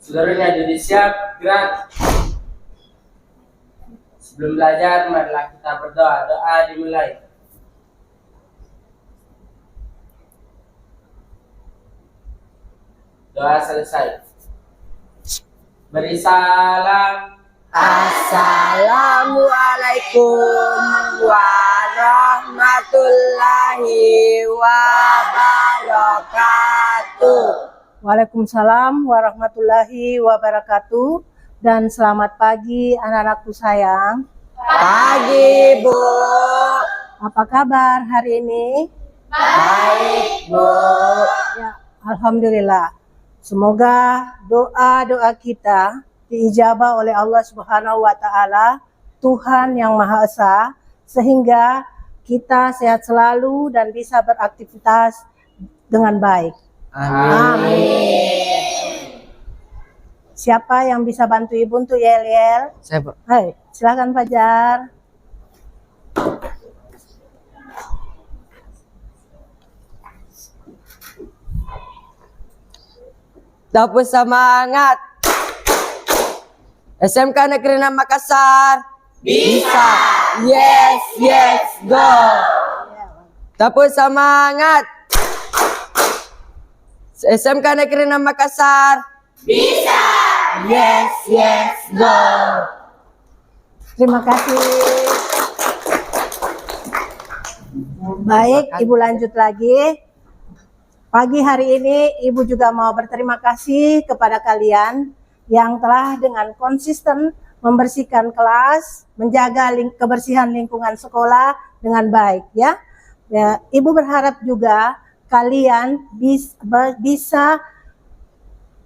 Seluruhnya duduk siap, gerak. Sebelum belajar, marilah kita berdoa. Doa dimulai. Doa selesai. Beri salam. Assalamualaikum warahmatullahi wabarakatuh. Waalaikumsalam warahmatullahi wabarakatuh. Dan selamat pagi anak-anakku sayang. Pagi, Bu. Apa kabar hari ini? Baik, Bu. Ya, alhamdulillah. Semoga doa-doa kita diijabah oleh Allah Subhanahu wa taala, Tuhan yang Maha Esa, sehingga kita sehat selalu dan bisa beraktivitas dengan baik. Amin. Siapa yang bisa bantu Ibu untuk yel-yel? Saya, Bu. Hai, silakan Fajar. Dapur semangat. SMK Negeri 6 Makassar. Bisa. Yes, yes, go. Dapur semangat. SMK Negeri 6 Makassar. Bisa. Yes, yes, go. Terima kasih. Baik, Ibu lanjut lagi. Pagi hari ini Ibu juga mau berterima kasih kepada kalian yang telah dengan konsisten membersihkan kelas, menjaga kebersihan lingkungan sekolah dengan baik ya. Ibu berharap juga kalian bisa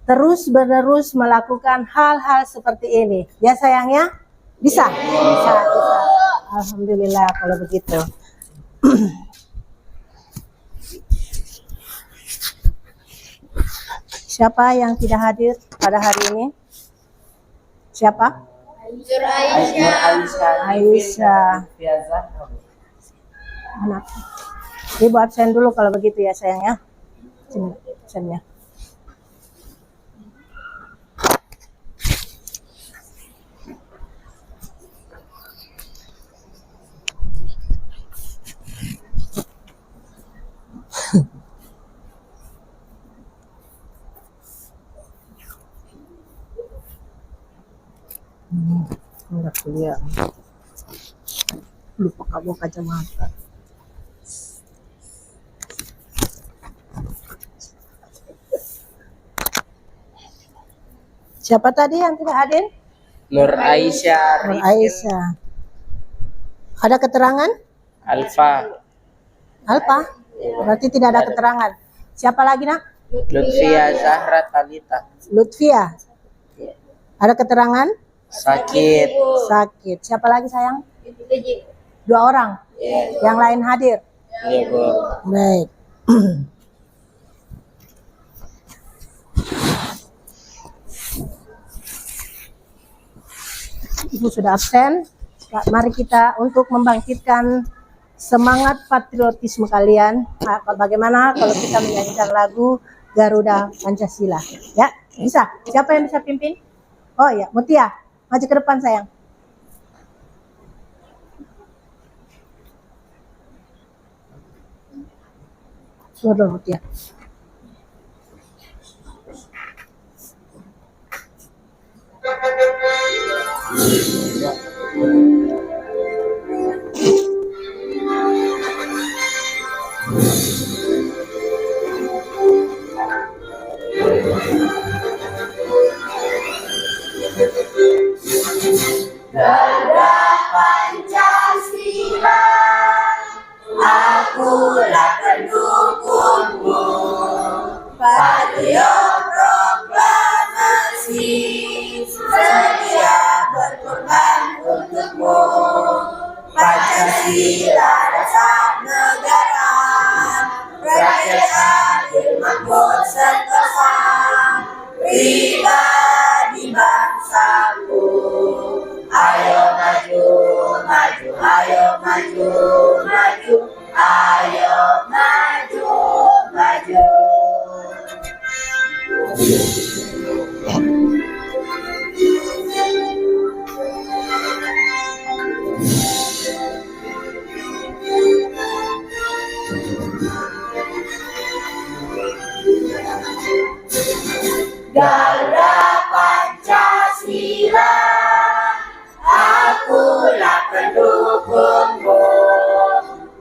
terus-menerus melakukan hal-hal seperti ini. Ya sayangnya? Bisa? Bisa. Alhamdulillah kalau begitu. Siapa yang tidak hadir pada hari ini? Siapa? Aisyah. Anak. Ibu absen dulu kalau begitu ya sayangnya. Sini absennya. Enggak kuliah. Lupa kamu kacamata. Siapa tadi yang tidak hadir? Nur Aisyah. Nur Aisyah. Ada keterangan? Alfa. Alfa? Berarti tidak ada keterangan. Siapa lagi nak? Lutfia Zahra Talita. Lutfia. Ada keterangan? Sakit. Sakit. Siapa lagi sayang? 2 orang. Yang lain hadir. Iya, Bu. Baik. Ibu sudah absen. Mari kita untuk membangkitkan semangat patriotisme kalian. Bagaimana kalau kita menyanyikan lagu Garuda Pancasila? Ya, bisa. Siapa yang bisa pimpin? Oh ya, Mutia. Maju ke depan sayang. Sudah Mutia. Garuda Pancasila, akulah pendukungmu. Patriot proklamasi, sedia berkorban untukmu. Pancasila dasar negara, rakyat adil makmur sentosa, pribadi bangsaku. Ayo maju, maju, ayo maju, maju, ayo maju, maju. Garuda Pancasila, akulah pendukungmu,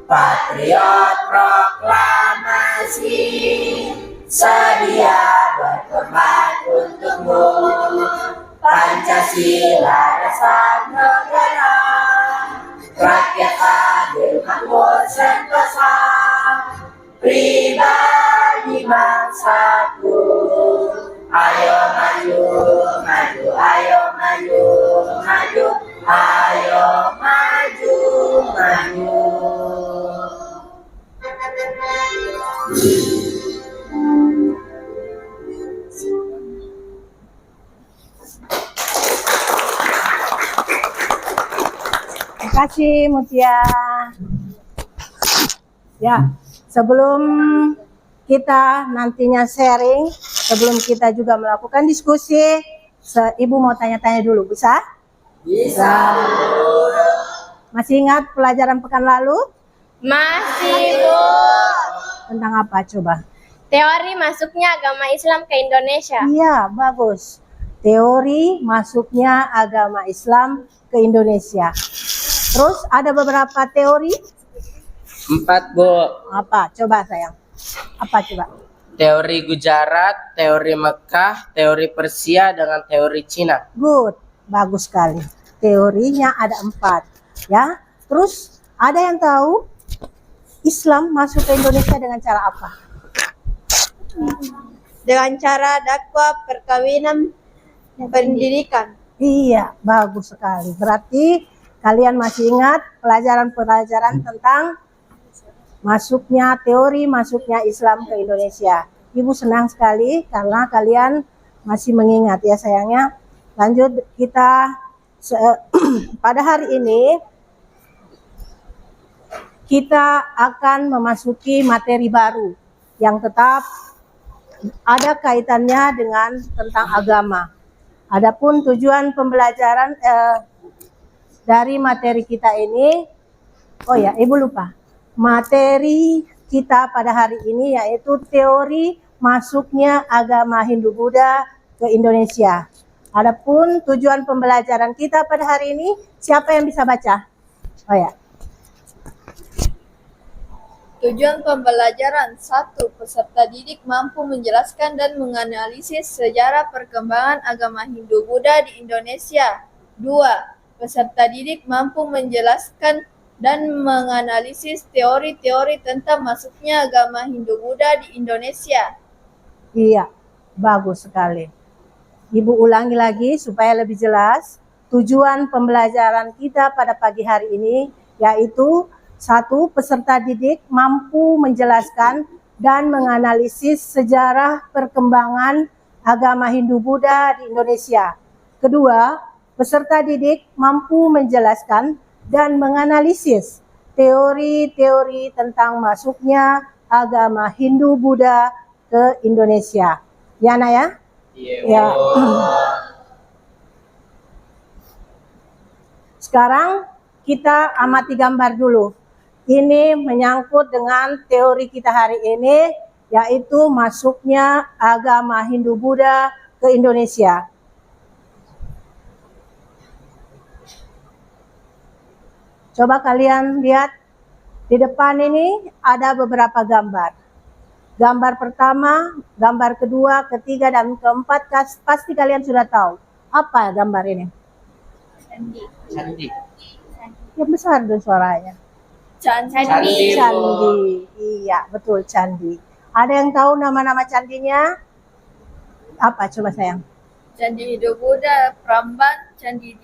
patriot proklamasi, sedia berkorban untukmu. Pancasila dasar negara, rakyat adil makmur sentosa, pribadi bangsaku. Ayo maju, maju, ayo maju, maju, ayo maju, maju. Terima kasih Mutia. Ya, sebelum kita nantinya sharing, sebelum kita juga melakukan diskusi, Ibu mau tanya-tanya dulu, bisa? Bisa. Masih ingat pelajaran pekan lalu? Masih, Bu. Tentang apa coba? Teori masuknya agama Islam ke Indonesia. Iya, bagus. Teori masuknya agama Islam ke Indonesia. Terus ada beberapa teori. 4, Bu. Apa? Coba sayang. Apa coba? Teori Gujarat, teori Mekah, teori Persia, dengan teori Cina. Good, bagus sekali. Teorinya ada 4, ya. Terus ada yang tahu Islam masuk ke Indonesia dengan cara apa? Dengan cara dakwah, perkawinan, pendidikan. Iya, bagus sekali. Berarti kalian masih ingat pelajaran-pelajaran tentang teori masuknya Islam ke Indonesia. Ibu senang sekali karena kalian masih mengingat ya sayangnya. Lanjut kita pada hari ini kita akan memasuki materi baru yang tetap ada kaitannya dengan tentang agama. Adapun tujuan pembelajaran dari materi kita ini, oh ya, Ibu lupa. Materi kita pada hari ini yaitu teori masuknya agama Hindu-Buddha ke Indonesia. Adapun tujuan pembelajaran kita pada hari ini, siapa yang bisa baca? Oh ya. Tujuan pembelajaran 1. Peserta didik mampu menjelaskan dan menganalisis sejarah perkembangan agama Hindu-Buddha di Indonesia. 2. Peserta didik mampu menjelaskan dan menganalisis teori-teori tentang masuknya agama Hindu-Buddha di Indonesia. Iya, bagus sekali. Ibu ulangi lagi supaya lebih jelas. Tujuan pembelajaran kita pada pagi hari ini yaitu 1. Peserta didik mampu menjelaskan dan menganalisis sejarah perkembangan agama Hindu-Buddha di Indonesia. 2. Peserta didik mampu menjelaskan dan menganalisis teori-teori tentang masuknya agama Hindu-Buddha ke Indonesia. Ya, Nak ya? Iya, Ya. Bu. Sekarang kita amati gambar dulu. Ini menyangkut dengan teori kita hari ini, yaitu masuknya agama Hindu-Buddha ke Indonesia. Coba kalian lihat, di depan ini ada beberapa gambar. Gambar pertama, gambar kedua, ketiga, dan keempat pasti kalian sudah tahu. Apa gambar ini? Candi. Yang besar dong suaranya. Candi, Bu. Candi. Iya, betul, candi. Ada yang tahu nama-nama candinya? Apa coba sayang? Candi Hindu-Buddha Pramban, Candi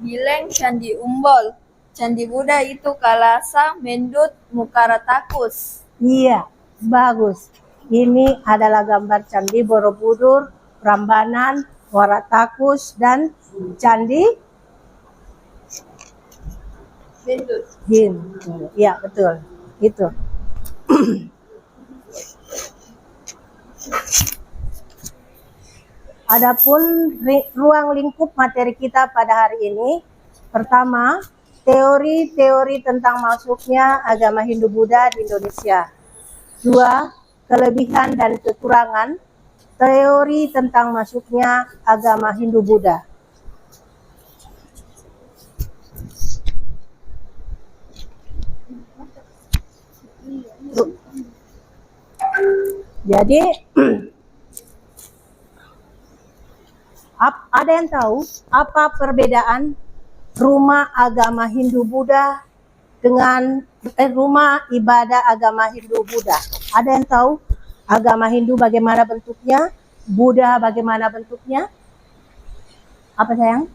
Dileng, Candi Umbol. Candi Buddha itu Kalasa, Mendut, Mukaratakus. Iya, bagus. Ini adalah gambar Candi Borobudur, Prambanan, Waratakus, dan Candi Mendut. Hindu. Iya, betul. Itu. Adapun ruang lingkup materi kita pada hari ini, pertama, teori-teori tentang masuknya agama Hindu-Buddha di Indonesia. 2. Kelebihan dan kekurangan teori tentang masuknya agama Hindu-Buddha. Jadi ada yang tahu apa perbedaan rumah agama Hindu-Buddha dengan rumah ibadah agama Hindu-Buddha? Ada yang tahu agama Hindu bagaimana bentuknya, Buddha bagaimana bentuknya? Apa sayang?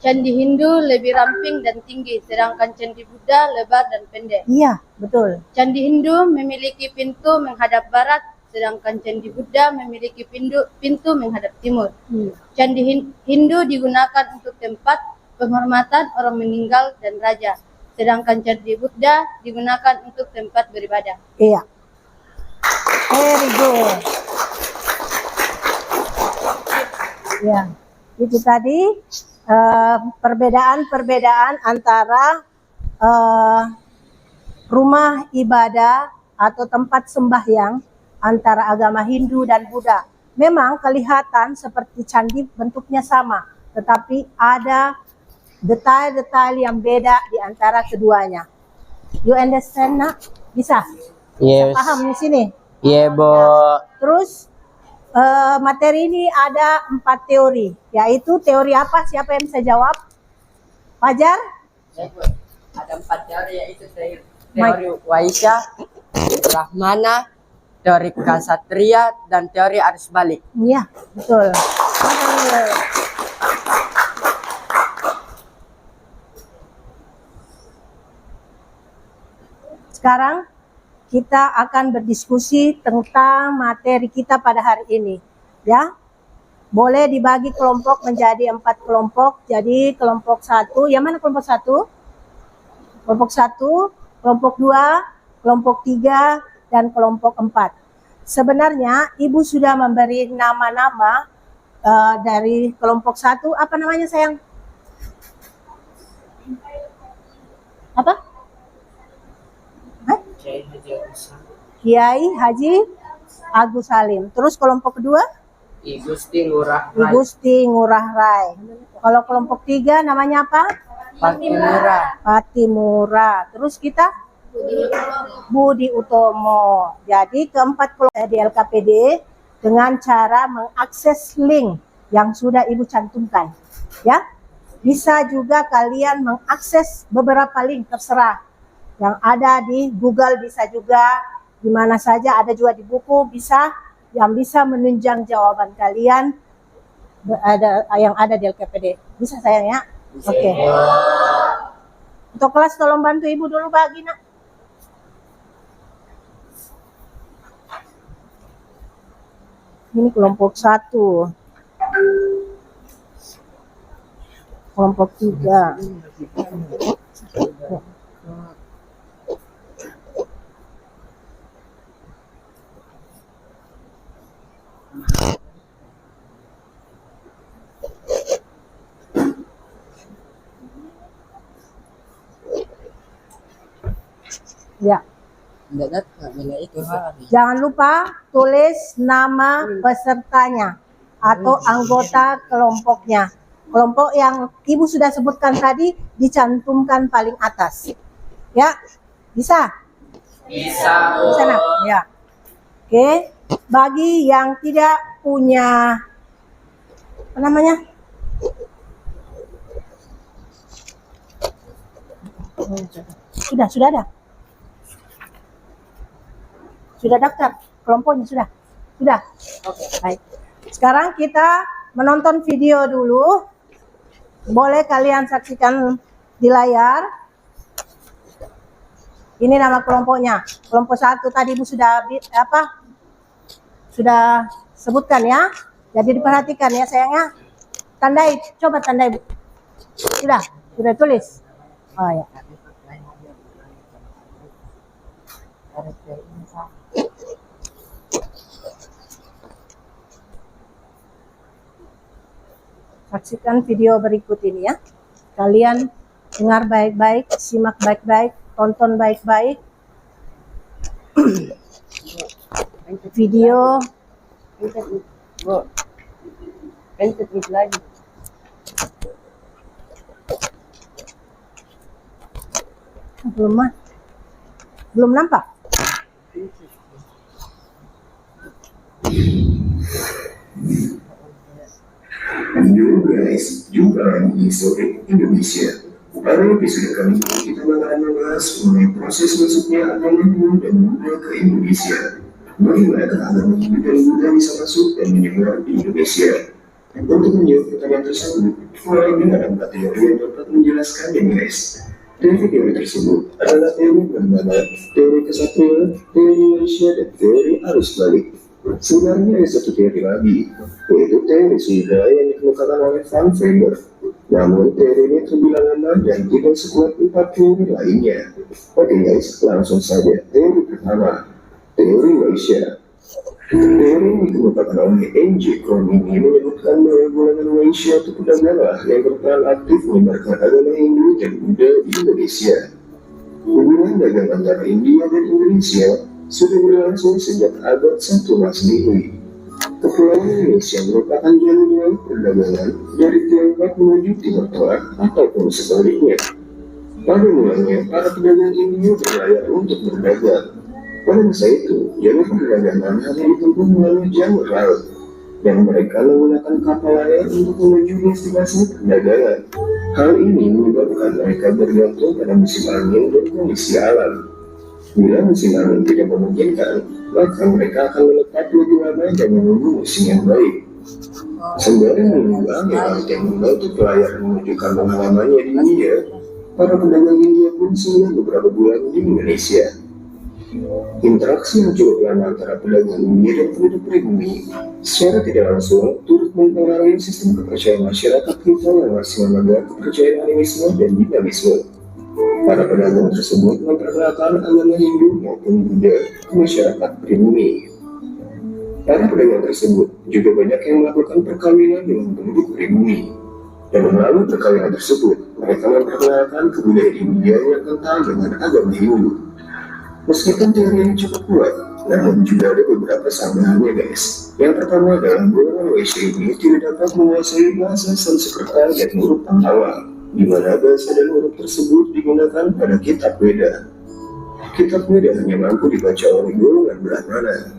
Candi Hindu lebih ramping dan tinggi, sedangkan Candi Buddha lebar dan pendek. Iya, betul. Candi Hindu memiliki pintu menghadap barat, sedangkan Candi Buddha memiliki pintu menghadap timur. Candi Hindu digunakan untuk tempat penghormatan orang meninggal dan raja, sedangkan Candi Buddha digunakan untuk tempat beribadah. Iya. Very good. Ya, itu tadi perbedaan antara rumah ibadah atau tempat sembahyang antara agama Hindu dan Buddha. Memang kelihatan seperti candi bentuknya sama, tetapi ada detail-detail yang beda di antara keduanya. You understand, nak? Bisa? Yes. Paham di sini? Iya, Bo. Terus materi ini ada 4 teori, yaitu teori apa? Siapa yang bisa jawab? Fajar? Ada 4 teori, yaitu teori Waisya, Brahmana, teori Ksatria, dan teori arus balik. Iya, betul. Sekarang kita akan berdiskusi tentang materi kita pada hari ini, ya. Boleh dibagi kelompok menjadi 4 kelompok. Jadi kelompok 1, yang mana kelompok 1? Kelompok 1, kelompok 2, kelompok 3, dan kelompok 4. Sebenarnya Ibu sudah memberi nama-nama dari kelompok 1. Apa namanya, sayang? Apa? Kiai Haji Agus Salim. Terus kelompok kedua? I Gusti Ngurah I Gusti Ngurah Rai. Kalau kelompok 3 namanya apa? Patimura. Patimura. Terus kita? Budi Utomo. Jadi keempat kelompok di LKPD dengan cara mengakses link yang sudah Ibu cantumkan. Ya, bisa juga kalian mengakses beberapa link, terserah. Yang ada di Google, bisa juga di mana saja, ada juga di buku, bisa yang bisa menunjang jawaban kalian yang ada di LKPD. Bisa, sayang, ya? Oke. Untuk kelas tolong bantu Ibu dulu bagi, nak. Ini kelompok 1. Kelompok 3. Ya. Jangan lupa tulis nama pesertanya atau anggota kelompoknya. Kelompok yang Ibu sudah sebutkan tadi dicantumkan paling atas. Ya, bisa? Bisa, Bisa, nak? Ya. Oke, bagi yang tidak punya apa namanya? Sudah ada. Sudah daftar kelompoknya, sudah. Oke, baik. Sekarang kita menonton video dulu. Boleh kalian saksikan di layar. Ini nama kelompoknya. Kelompok 1 tadi Ibu sudah sudah sebutkan, ya. Jadi diperhatikan, ya, sayangnya. Tandai, coba tandai, Bu. Sudah tulis. Oh, ya. Saksikan video berikut ini, ya. Kalian dengar baik-baik, simak baik-baik, tonton baik-baik. Video Pencet lagi. Belum nampak. Halo guys, jumpa lagi di Sore Indonesia. Pada episode kali ini kita bakalan membahas mengenai proses masuknya agama Hindu dan Buddha ke Indonesia. Bagaimanakah agama Hindu dan Buddha bisa masuk dan menyebar di Indonesia? Untuk menjawab pertanyaan tersebut, mulai dengan 4 teori yang dapat menjelaskannya guys. Teori tersebut adalah teori Brahmana, teori Kesatria, teori Malaysia, dan teori arus balik. Sebenarnya ada satu teori lagi, yaitu teori Sunda yang dikemukakan oleh Van Weber. Namun teori ini terbilang lemah dan tidak sekuat 4 teori lainnya. Oke guys, langsung saja. Teori pertama, teori Malaysia. Teori ini dikemukakan oleh N.J. Crowley menyebutkan bahwa golongan Malaysia itu pedanglah yang berperan aktif menyebarkan agama Hindu dan Buddha di Indonesia. Hubungan dagang antara India dan Indonesia sudah berlangsung sejak abad 1 Masehi. Kepulauan Indonesia merupakan jalur laut perdagangan dari Tiongkok menuju Timur Tengah ataupun sebaliknya. Pada mulanya, para pedagang India berlayar untuk berdagang. Pada masa itu, jalur perdagangan hanya ditempuh melalui jalur laut, dan mereka menggunakan kapal layar untuk menuju destinasi perdagangan. Hal ini menyebabkan mereka bergantung pada musim angin dan kondisi alam. Bila musim angin tidak memungkinkan, maka mereka akan menetap lebih lama dan menunggu musim yang baik. Sembari menunggu angin laut yang membantu pelayar menuju kampung halamannya di India, para pedagang India pun singgah beberapa bulan di Indonesia. Interaksi yang cukup lama antara pedagang India dan penduduk pribumi secara tidak langsung turut mempengaruhi sistem kepercayaan masyarakat kita yang masih memegang kepercayaan animisme dan dinamisme. Para pedagang tersebut memperkenalkan agama Hindu maupun Buddha ke masyarakat pribumi. Para pedagang tersebut juga banyak yang melakukan perkawinan dengan penduduk pribumi. Dan melalui perkawinan tersebut, mereka memperkenalkan kebudayaan India yang kental dengan agama Hindu. Meskipun teori ini cukup kuat, namun juga ada beberapa sanggahannya guys. Yang pertama adalah golongan Malaysia ini tidak dapat menguasai bahasa Sanskerta dan huruf Pallawa, di mana bahasa dan huruf tersebut digunakan pada kitab Weda. Kitab Weda hanya mampu dibaca oleh golongan Brahmana.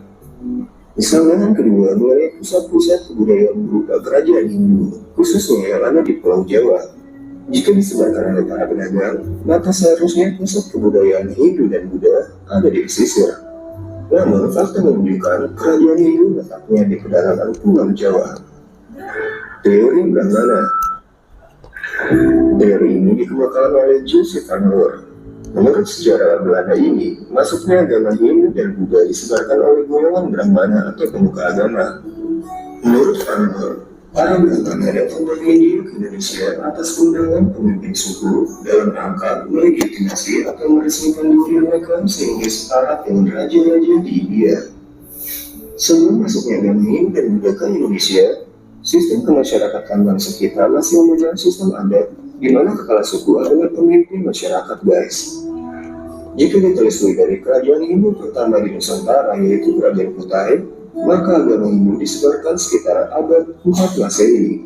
Sanggahan kedua mengenai pusat-pusat kebudayaan berupa kerajaan Hindu, khususnya yang ada di Pulau Jawa. Jika disebarkan oleh para pedagang, maka seharusnya pusat kebudayaan Hindu dan Buddha ada di pesisir. Namun, fakta menunjukkan kerajaan Hindu letaknya di pedalaman Pulau Jawa. Teori Brahmana. Teori ini dikemukakan oleh Joseph Van Loor. Menurut sejarah Belanda ini, masuknya agama Hindu dan Buddha disebarkan oleh golongan Brahmana atau pemuka agama. Menurut Van Loor, para Brahmana datang dari India ke Indonesia atas undangan pemimpin suku dalam rangka melegitimasi atau meresmikan diri mereka sehingga setara dengan raja-raja di India. Sebelum masuknya agama Hindu dan Buddha ke Indonesia, sistem kemasyarakatan bangsa kita masih memegang sistem adat, di mana kepala suku adalah pemimpin masyarakat guys. Jika ditelusuri dari kerajaan Hindu pertama di Nusantara yaitu Kerajaan Kutai, maka agama Hindu disebarkan sekitar abad 4 Masehi.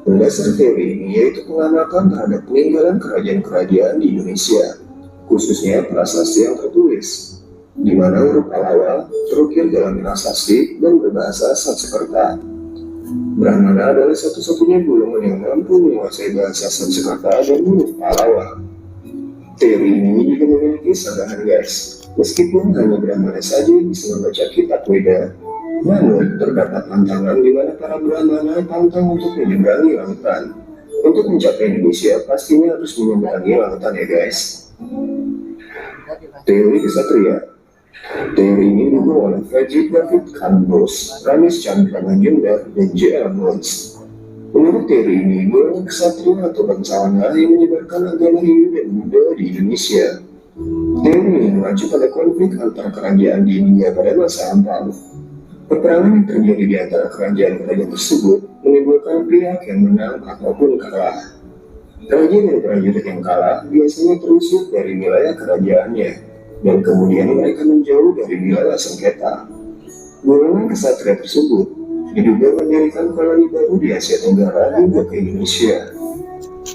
Berdasar teori ini yaitu pengamatan terhadap peninggalan kerajaan-kerajaan di Indonesia, khususnya prasasti yang tertulis, di mana huruf Pallawa terukir dalam prasasti dan berbahasa Sanskerta. Brahmana adalah satu-satunya golongan yang mampu menguasai bahasa Sanskerta dan huruf Pallawa. Teori ini juga memiliki sanggahan guys. Meskipun hanya Brahmana saja bisa membaca kitab Weda, namun terdapat tantangan di mana para Brahmana pantang untuk menyeberangi lautan. Untuk mencapai Indonesia pastinya harus menyeberangi lautan ya guys. Teori Kesatria. Teori ini didukung oleh Frederick David Cambros, Ramesh Chandra Majumdar, dan J.L. Mons. Menurut teori ini, golongan kesatria atau bangsawan yang menyebarkan agama Hindu dan Buddha di Indonesia. Teori ini mengacu pada konflik antar kerajaan di India pada masa lampau. Peperangan yang terjadi di antara kerajaan-kerajaan tersebut menimbulkan pihak yang menang ataupun kalah. Kerajaan dan prajurit yang kalah biasanya terusir dari wilayah kerajaannya, dan kemudian mereka menjauh dari wilayah sengketa. Golongan kesatria tersebut diduga mendirikan koloni baru di Asia Tenggara hingga ke Indonesia.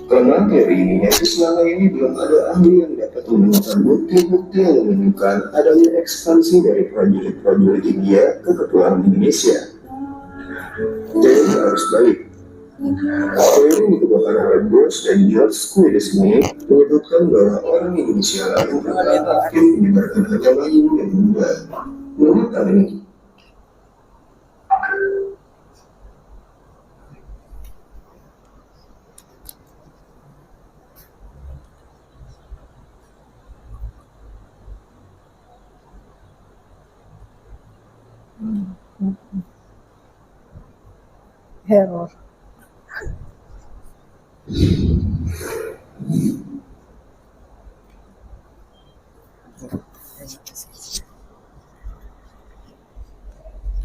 Karena teori ini selama ini belum ada ahli yang dapat menemukan bukti-bukti yang menunjukkan adanya ekspansi dari prajurit-prajurit India ke Kepulauan Indonesia. Teori arus balik. Teori yang dikembangkan oleh Bruce dan George Squires Smith menyebutkan bahwa orang Indonesia lain akan aktif menyebarkan agama Hindu dan Buddha. Menurut hal ini, Error.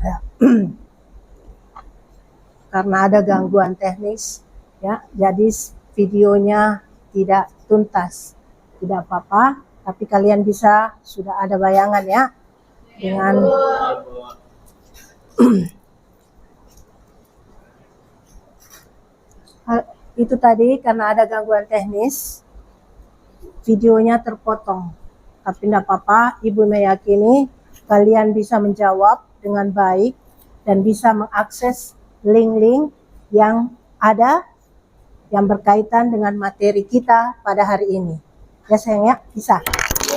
Ya. Karena ada gangguan teknis, ya, jadi videonya tidak tuntas. Tidak apa-apa, tapi kalian sudah ada bayangan ya dengan itu tadi karena ada gangguan teknis, videonya terpotong. Tapi tidak apa-apa, Ibu meyakini kalian bisa menjawab dengan baik dan bisa mengakses link-link yang ada yang berkaitan dengan materi kita pada hari ini. Ya sayang ya, bisa.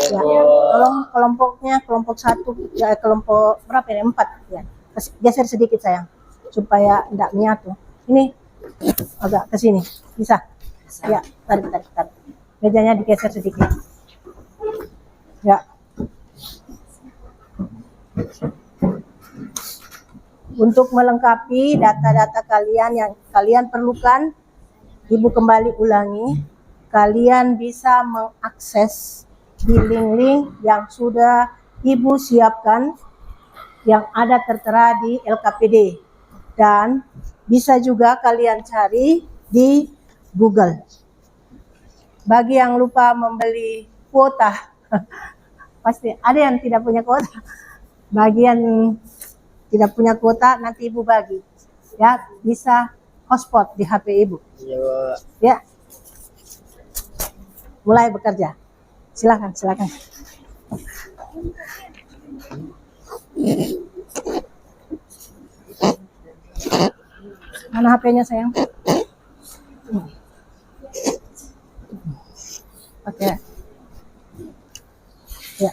Ya. Tolong kelompoknya, kelompok 1, ya, kelompok berapa ini? 4 ya. Geser sedikit sayang, supaya tidak menyatu. Ini agak ke sini, bisa? Ya, tarik. Mejanya digeser sedikit. Ya. Untuk melengkapi data-data kalian yang kalian perlukan, Ibu kembali ulangi, kalian bisa mengakses di link-link yang sudah Ibu siapkan yang ada tertera di LKPD, dan bisa juga kalian cari di Google. Bagi yang lupa membeli kuota, pasti ada yang tidak punya kuota. Bagi yang tidak punya kuota, nanti Ibu bagi. Ya, bisa hotspot di HP Ibu. Ya. Mulai bekerja. Silakan. Mana HP-nya sayang? Oke. Ya.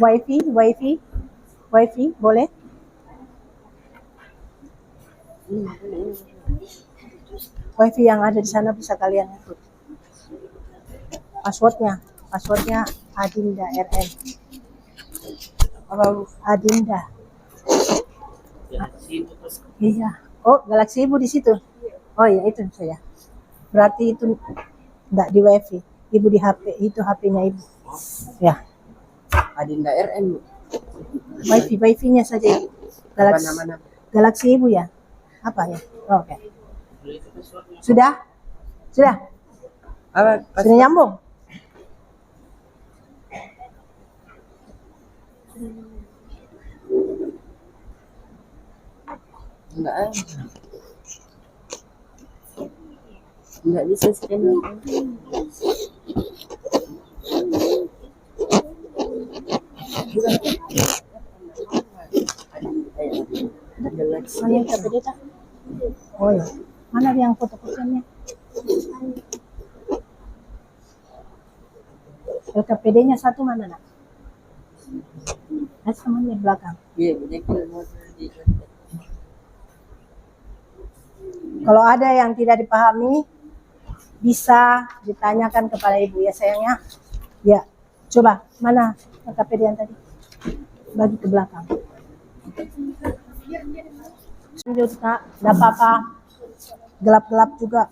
Wifi boleh? Wifi yang ada di sana bisa kalian ikut. Passwordnya Adinda RN. Adinda. Iya. Oh, Galaxy Ibu di situ. Oh iya, itu saya. Berarti itu enggak di Wifi. Ibu di HP, itu HP-nya Ibu. Ya. Adinda RN. Wifi-nya saja Ibu. Galaxy Ibu ya? Apa ya? Oh, oke. Sudah? Sudah nyambung? Enggak bisa scan. Mana yang KPD tak? Oh ya, mana yang foto-fotonya? LKPD-nya satu mana nak? Sama di belakang. Iya, banyak. Kalau ada yang tidak dipahami, bisa ditanyakan kepada Ibu ya sayangnya. Ya, coba mana LKPD yang tadi? Bagi ke belakang. Lanjut nak, tidak apa-apa. Gelap-gelap juga.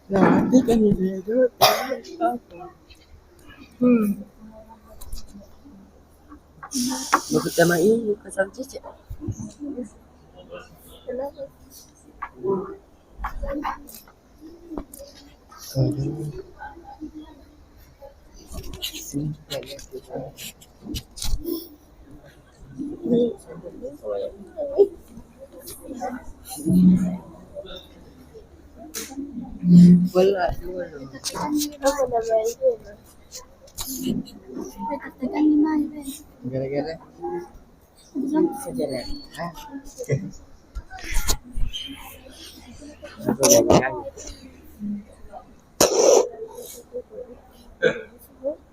Nah, nanti kan itu. Bakit sama ini kasar cici? Wala. Aku udah bantuin. Gara-gara sejarah.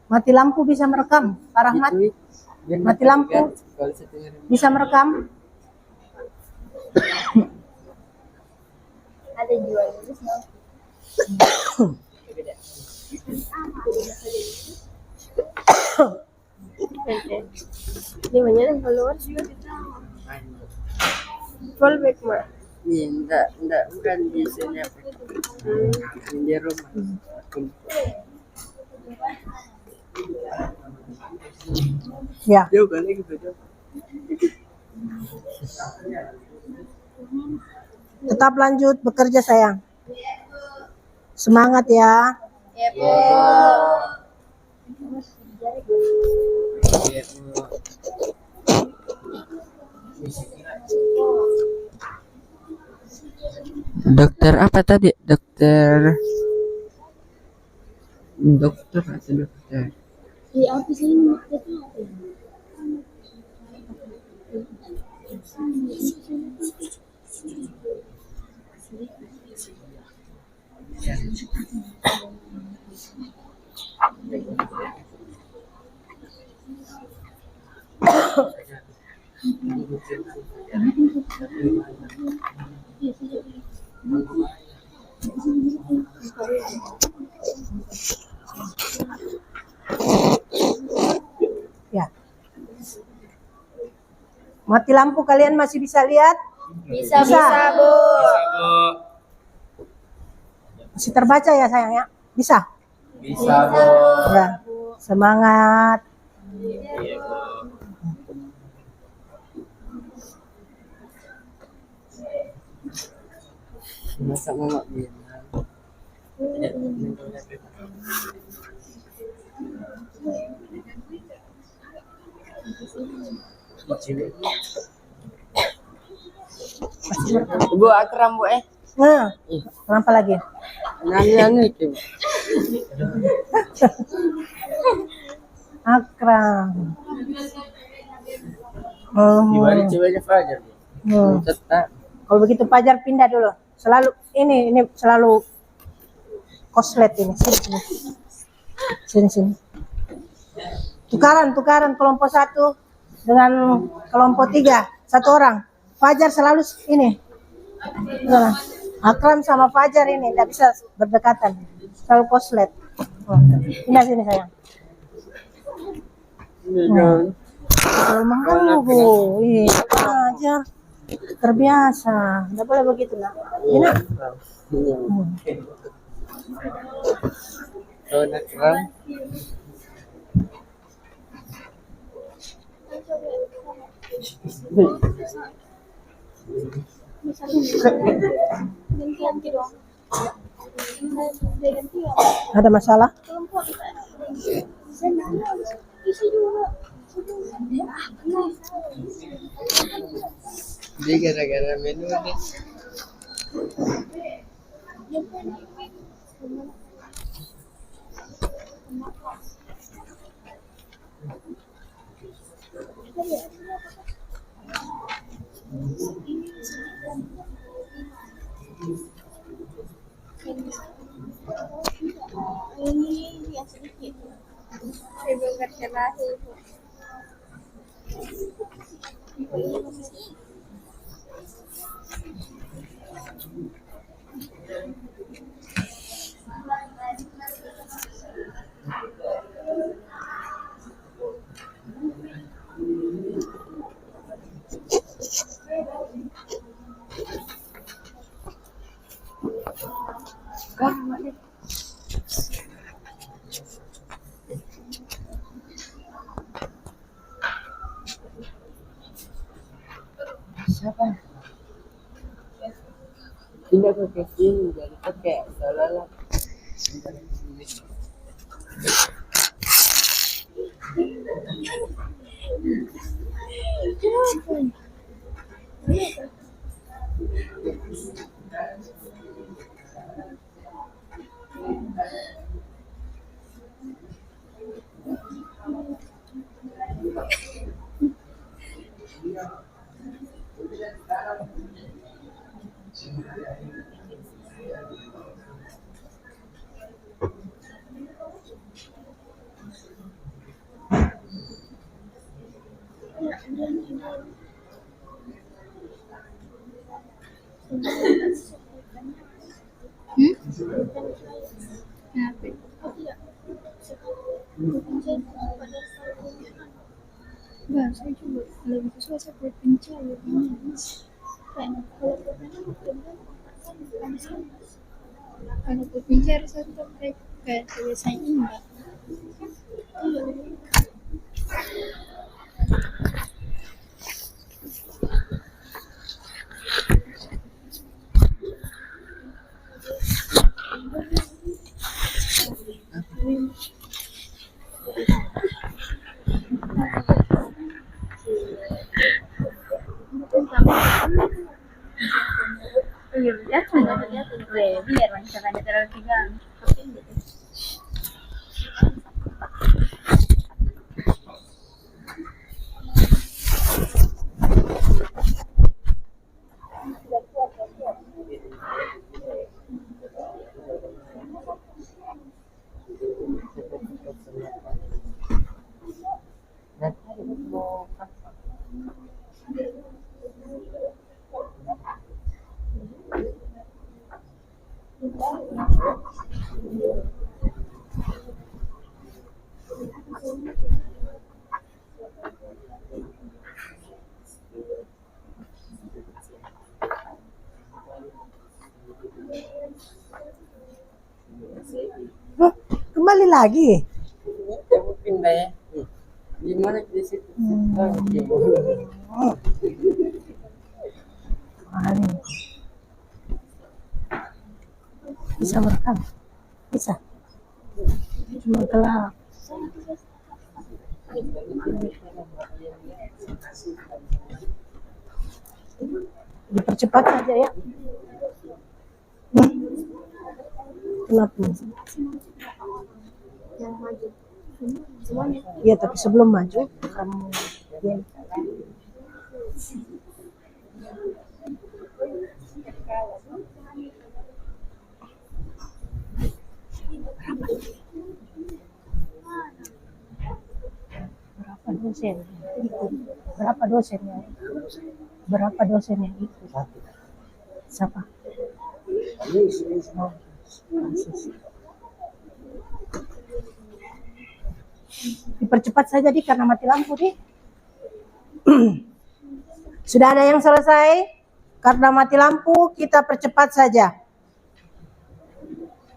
Mati lampu bisa merekam, Pak Rahmat. Mati lampu bisa merekam. Ada jual terus no. Di mana yang followers juga fallback mah. Iya, enggak, bukan di sini apa. Di rumah. Ya. Jauh kali gitu, jauh. Tetap lanjut bekerja sayang. Semangat ya. Ya, Bu. Iya, Bu. Dokter apa tadi? Dokter atau dokter? Di apa sih ini? Ya. Mati lampu kalian masih bisa lihat? Bisa, Bu. Masih terbaca ya sayang ya? Bisa? Bisa, Bu. Ya. Semangat. Masa mama bilang. Ibu Akram, Bu Nah, kenapa lagi? nyanyi itu. Akram. Gimana ceweknya Fajar, Bu? Tetap. Kalau begitu Fajar pindah dulu. Selalu ini selalu koslet ini. Sini. Tukaran kelompok 1 dengan kelompok 3, 1 orang. Fajar selalu ini. Nah, Akram sama Fajar ini tidak bisa berdekatan. Selalu koslet. Pindah sini sayang. Kalau mengganggu, Fajar terbiasa. Tidak boleh begitu nak. Ini. Akram. Ada masalah? Dia gara-gara menu nih. Ini yang sedikit. Ibu berkelahi. Siapa? Pindah ke sini jadi pakai seolah-olah. Enggak, saya coba lebih ke suasana berpencet ya panas. Kayak kalau berpencet panas panas. Kalau berpencet rasanya kayak biasanya enggak. Biar misalkan terlalu tegang. Loh, kembali lagi. Kamu pindah ya. Gimana di situ? Bisa merekam? Bisa. Cuma gelap. Dipercepat saja ya. Kenapa? Iya, tapi sebelum maju kamu ya. Berapa dosen? Berapa dosennya? Berapa dosen yang ikut? Siapa? Dipercepat saja di karena mati lampu nih. Sudah ada yang selesai? Karena mati lampu kita percepat saja.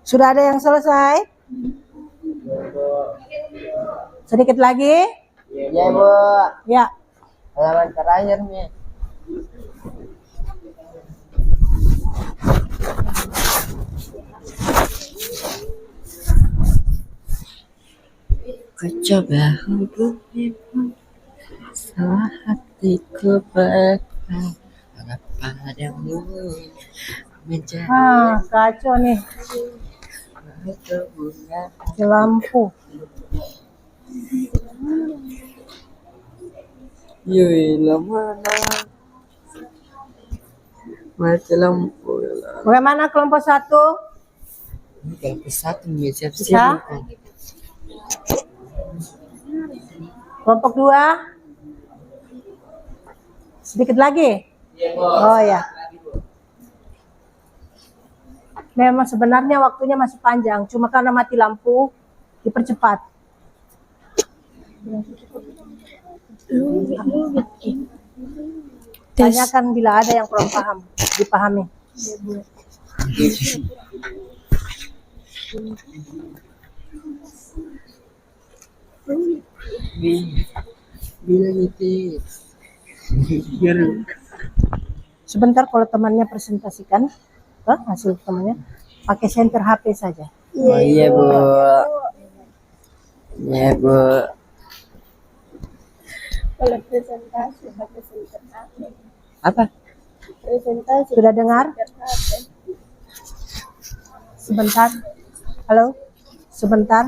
Sudah ada yang selesai? Sedikit lagi? Ya, Bu. Ya. Halaman terakhir nih. Ku coba hubungimu, salah hatiku berharap padamu menjadi Kacau nih. bunga. Mati lampu. Yoi, mana? Mati lampu ya lah. Bagaimana kelompok 1? Ini kelompok 1 nih, Bisa? siap-siap. Kelompok 2? Sedikit lagi? Oh ya. Memang sebenarnya waktunya masih panjang, cuma karena mati lampu dipercepat. Tanyakan bila ada yang kurang paham, dipahami. Sebentar, kalau temannya presentasikan hasil temannya, pakai center HP saja. Oh iya Bu. Iya Bu. Kalau presentasi pakai center HP. Apa? Presentasi Sudah dengar? center HP. Sebentar. Halo? Sebentar.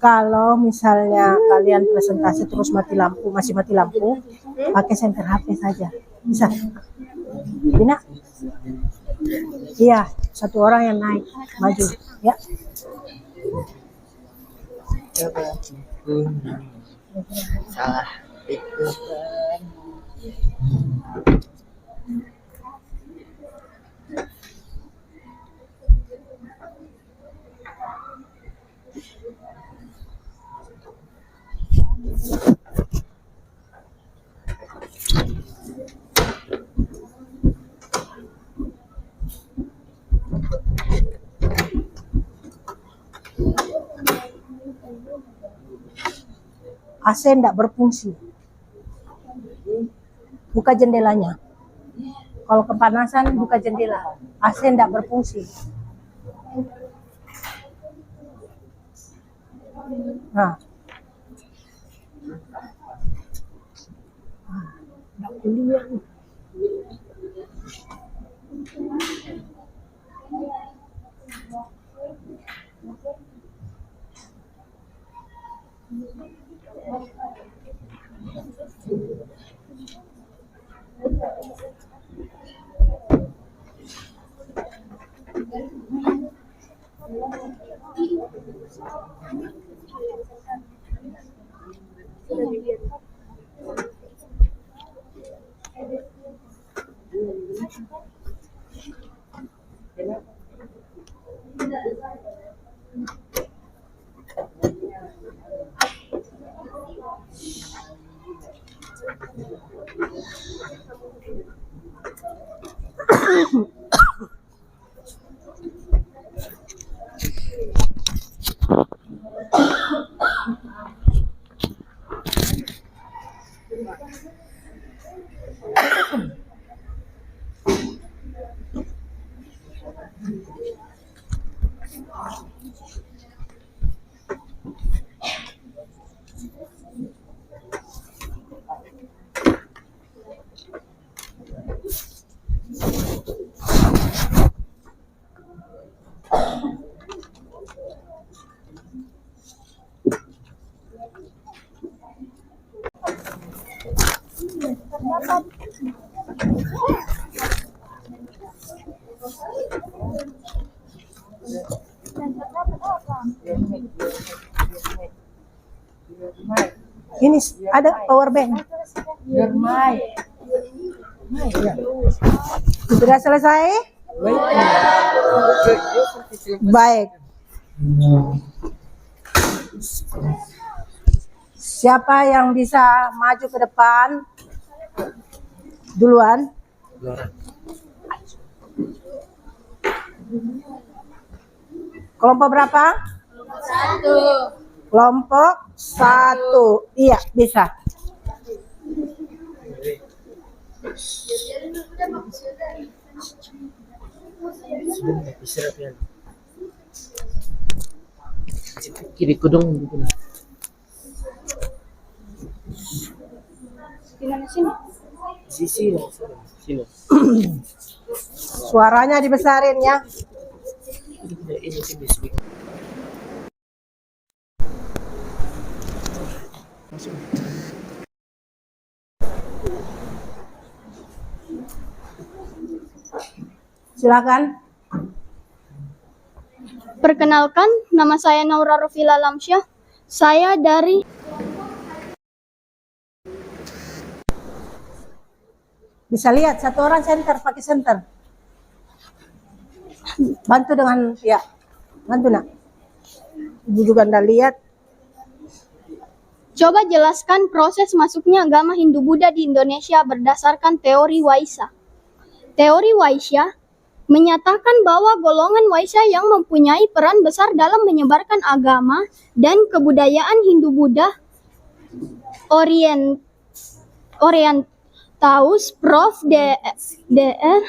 Kalau misalnya kalian presentasi terus masih mati lampu, pakai center HP saja. Bisa? Dina? Iya, satu orang yang naik, maju. Ya. Salah. AC tidak berfungsi. Buka jendelanya. Kalau kepanasan, buka jendela. AC tidak berfungsi. Nah. Nggak kuliah. Ini ada power bank. Sudah selesai? Baik. Siapa yang bisa maju ke depan? Duluan. Kelompok berapa? Kelompok 1. Iya, bisa. Kiri kudung. Di mana sini? Sini. Suaranya dibesarin ya. Ini sini. Silakan. Perkenalkan, nama saya Naura Rofila Lamsyah. Saya dari Bisa lihat satu orang center, pakai center. Bantu dengan ya. Bantu nak. Ibu juga ndak lihat. Coba jelaskan proses masuknya agama Hindu-Buddha di Indonesia berdasarkan teori Waisya. Teori Waisya menyatakan bahwa golongan Waisya yang mempunyai peran besar dalam menyebarkan agama dan kebudayaan Hindu-Buddha Orientaus Prof. Dr.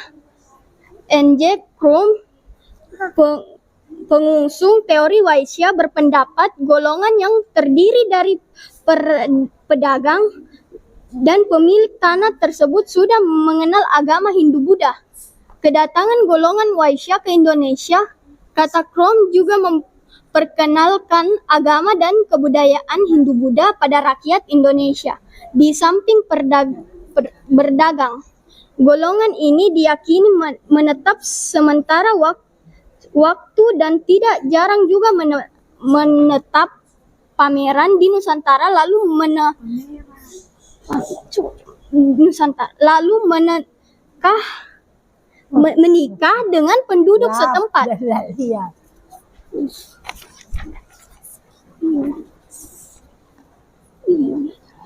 N.J. Krum, pengusung teori Waisya, berpendapat golongan yang terdiri dari pedagang dan pemilik tanah tersebut sudah mengenal agama Hindu-Buddha. Kedatangan golongan Waisya ke Indonesia, kata Krum, juga memperkenalkan agama dan kebudayaan Hindu-Buddha pada rakyat Indonesia. Di samping berdagang, golongan ini diyakini menetap sementara waktu dan tidak jarang juga menetap pameran di Nusantara menikah dengan penduduk setempat. Iya.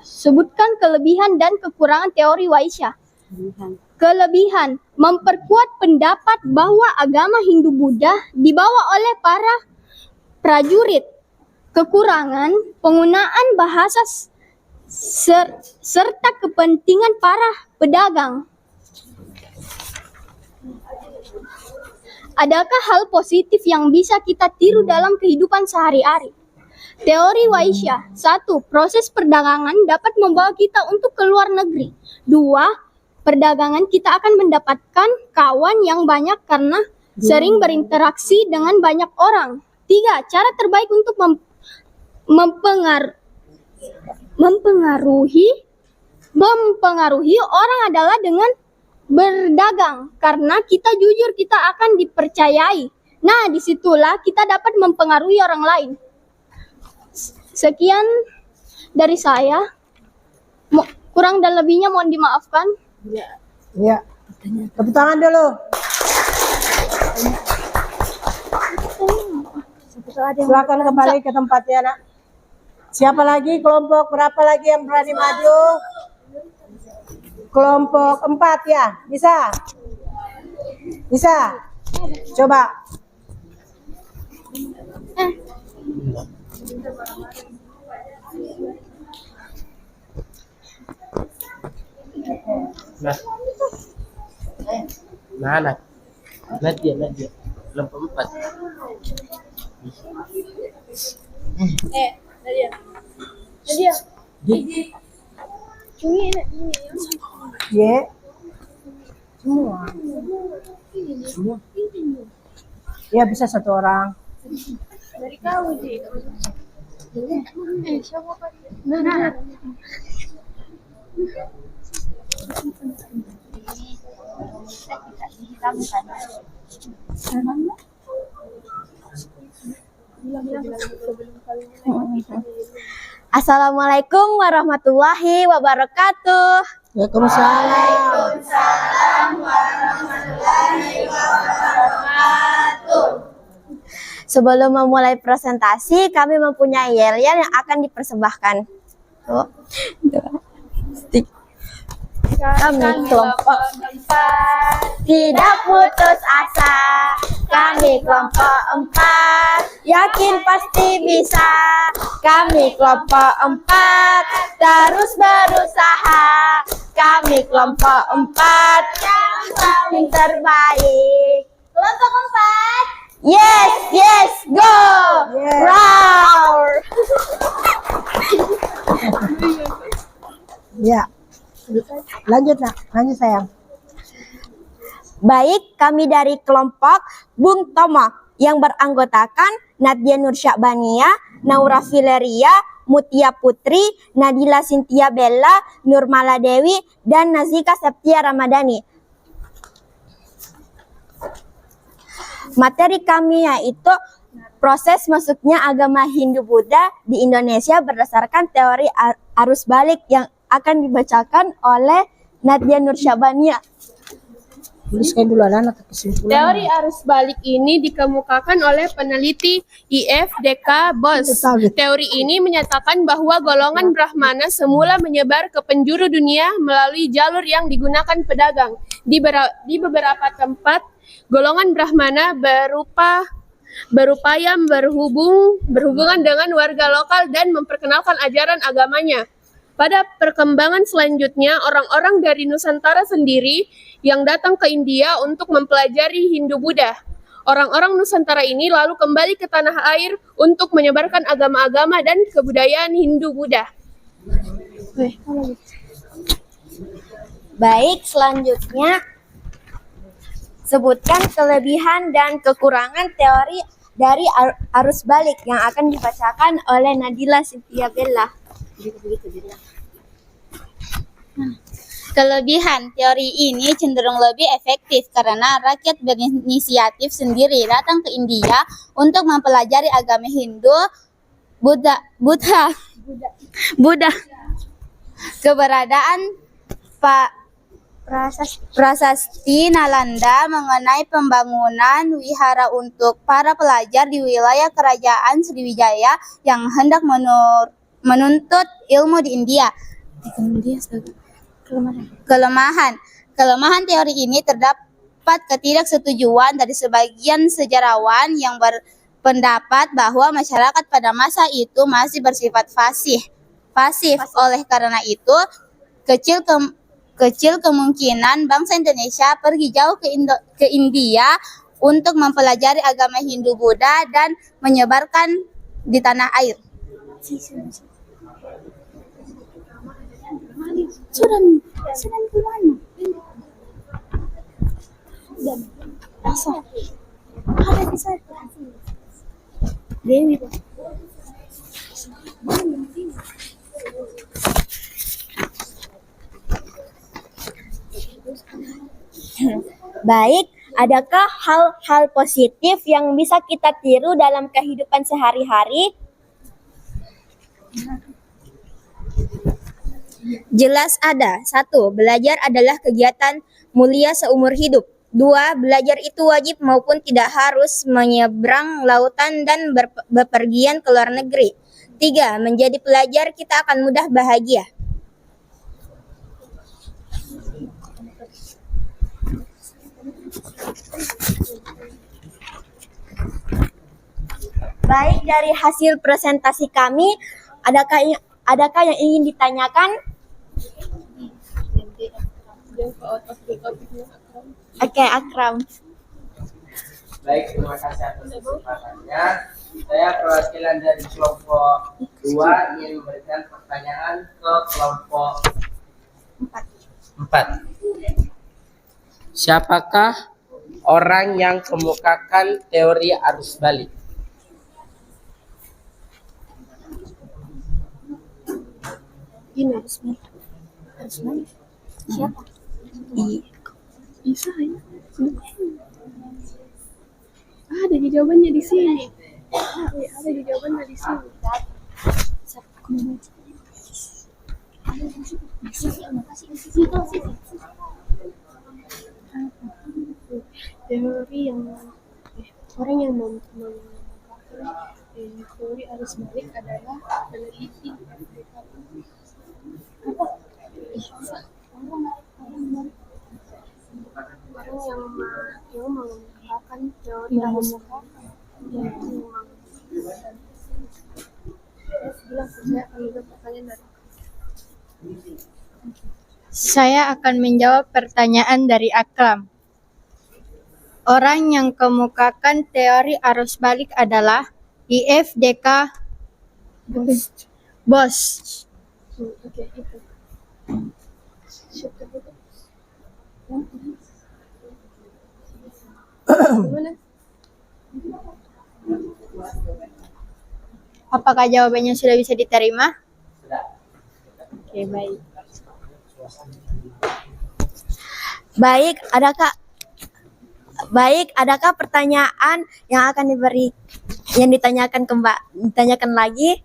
Sebutkan kelebihan dan kekurangan teori Waisya. Kelebihan, memperkuat pendapat bahwa agama Hindu-Buddha dibawa oleh para prajurit. Kekurangan, penggunaan bahasa serta kepentingan para pedagang. Adakah hal positif yang bisa kita tiru dalam kehidupan sehari-hari? Teori Waisya. 1. Proses perdagangan dapat membawa kita untuk ke luar negeri. 2. Perdagangan kita akan mendapatkan kawan yang banyak karena sering berinteraksi dengan banyak orang. 3. Cara terbaik untuk mempengaruhi orang adalah dengan berdagang, karena kita jujur kita akan dipercayai. Nah, disitulah kita dapat mempengaruhi orang lain. Sekian dari saya. Kurang dan lebihnya mohon dimaafkan. Ya. Tepuk tangan dulu. Silakan kembali ke tempatnya, Nak. Siapa lagi? Kelompok berapa lagi yang berani maju? Kelompok 4 ya? Bisa? Bisa? Coba. Nah, Nadia, kelompok 4. Nadia. Y. Semua. Ya, bisa satu orang. Dari kau, Ji. Assalamualaikum warahmatullahi wabarakatuh. Waalaikumsalam. Sebelum memulai presentasi, kami mempunyai yel-yel yang akan dipersembahkan. Kami kelompok 4 tidak putus asa. Kami kelompok 4 yakin pasti bisa. Kami kelompok 4 terus berusaha. Kami kelompok 4 yang paling terbaik. Kelompok 4, yes, yes, go! Yes. Roar! Ya. Lanjut, Nak. Lanjut, sayang. Baik, kami dari kelompok Bung Tomo yang beranggotakan Nadia Nur Syakbania, Naura Fileria, Mutia Putri, Nadila Cynthia Bella, Nurmala Dewi, dan Nazika Septia Ramadhani. Materi kami yaitu proses masuknya agama Hindu-Buddha di Indonesia berdasarkan teori arus balik yang akan dibacakan oleh Nadia Nur Syakbania. Tuliskan dulu anak kesimpulan. Teori arus balik ini dikemukakan oleh peneliti IFDK BOS. Teori ini menyatakan bahwa golongan Brahmana semula menyebar ke penjuru dunia melalui jalur yang digunakan pedagang. Di beberapa tempat, golongan Brahmana berupa berupaya berhubungan dengan warga lokal dan memperkenalkan ajaran agamanya. Pada perkembangan selanjutnya, orang-orang dari Nusantara sendiri yang datang ke India untuk mempelajari Hindu-Buddha. Orang-orang Nusantara ini lalu kembali ke tanah air untuk menyebarkan agama-agama dan kebudayaan Hindu-Buddha. Baik, selanjutnya sebutkan kelebihan dan kekurangan teori dari arus balik yang akan dibacakan oleh Nadila Cynthia Bella. Kelebihan teori ini cenderung lebih efektif karena rakyat berinisiatif sendiri datang ke India untuk mempelajari agama Hindu, Buddha. Keberadaan Pak Prasasti Nalanda mengenai pembangunan wihara untuk para pelajar di wilayah Kerajaan Sriwijaya yang hendak menuntut ilmu di India. Kelemahan teori ini terdapat ketidaksetujuan dari sebagian sejarawan yang berpendapat bahwa masyarakat pada masa itu masih bersifat pasif. Oleh karena itu, kecil kemungkinan bangsa Indonesia pergi jauh ke India untuk mempelajari agama Hindu-Buddha dan menyebarkan di tanah air. Sudah kemana? Ada di sana. Dewi. Baik, adakah hal-hal positif yang bisa kita tiru dalam kehidupan sehari-hari? Jelas ada. 1. Belajar adalah kegiatan mulia seumur hidup. 2. Belajar itu wajib maupun tidak harus menyeberang lautan dan bepergian ke luar negeri. 3. Menjadi pelajar kita akan mudah bahagia. Baik, dari hasil presentasi kami, adakah yang ingin ditanyakan? Oke, Akram. Baik, terima kasih atas kesempatannya. Saya perwakilan dari kelompok 2 ingin memberikan pertanyaan ke kelompok 4. Siapakah orang yang kemukakan teori arus balik? Arus balik. Siapa? Bisa ya? Ada di jawabannya di sini. Ada di jawabannya di sini. Teori yang orang yang menggunakan teori arus balik adalah peneliti. Orang yang menggunakan teori arus balik. Saya akan menjawab pertanyaan dari Akram. Orang yang kemukakan teori arus balik adalah IFDK Bos. Oke, itu. Gimana? Apakah jawabannya sudah bisa diterima? Oke, baik. Adakah pertanyaan yang akan ditanyakan lagi?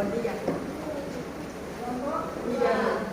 3. Kelompok 3.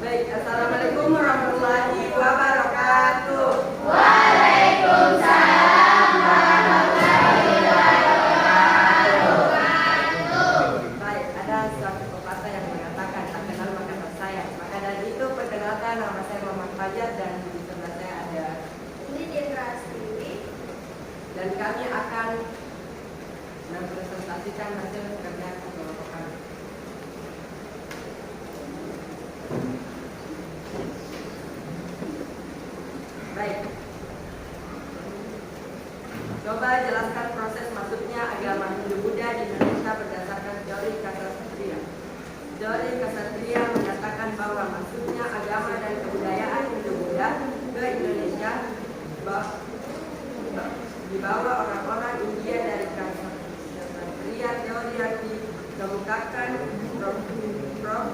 Baik, Assalamualaikum warahmatullahi wabarakatuh. Baik, ada suatu pepatah yang mengatakan tak kenal maka tak sayang. Maka dari itu perkenalkan, nama saya Muhammad Fajar dan di sebelah saya ada dan kami akan mempresentasikan hasil kerja kelompok kami. Baik. Coba jelaskan proses masuknya agama Hindu-Buddha di Indonesia berdasarkan teori Ksatria. Teori Ksatria menyatakan bahwa masuknya agama dan kebudayaan Hindu-Buddha ke Indonesia dibawa orang-orang India dari Ksatria. Teori yang dikemukakan Prof.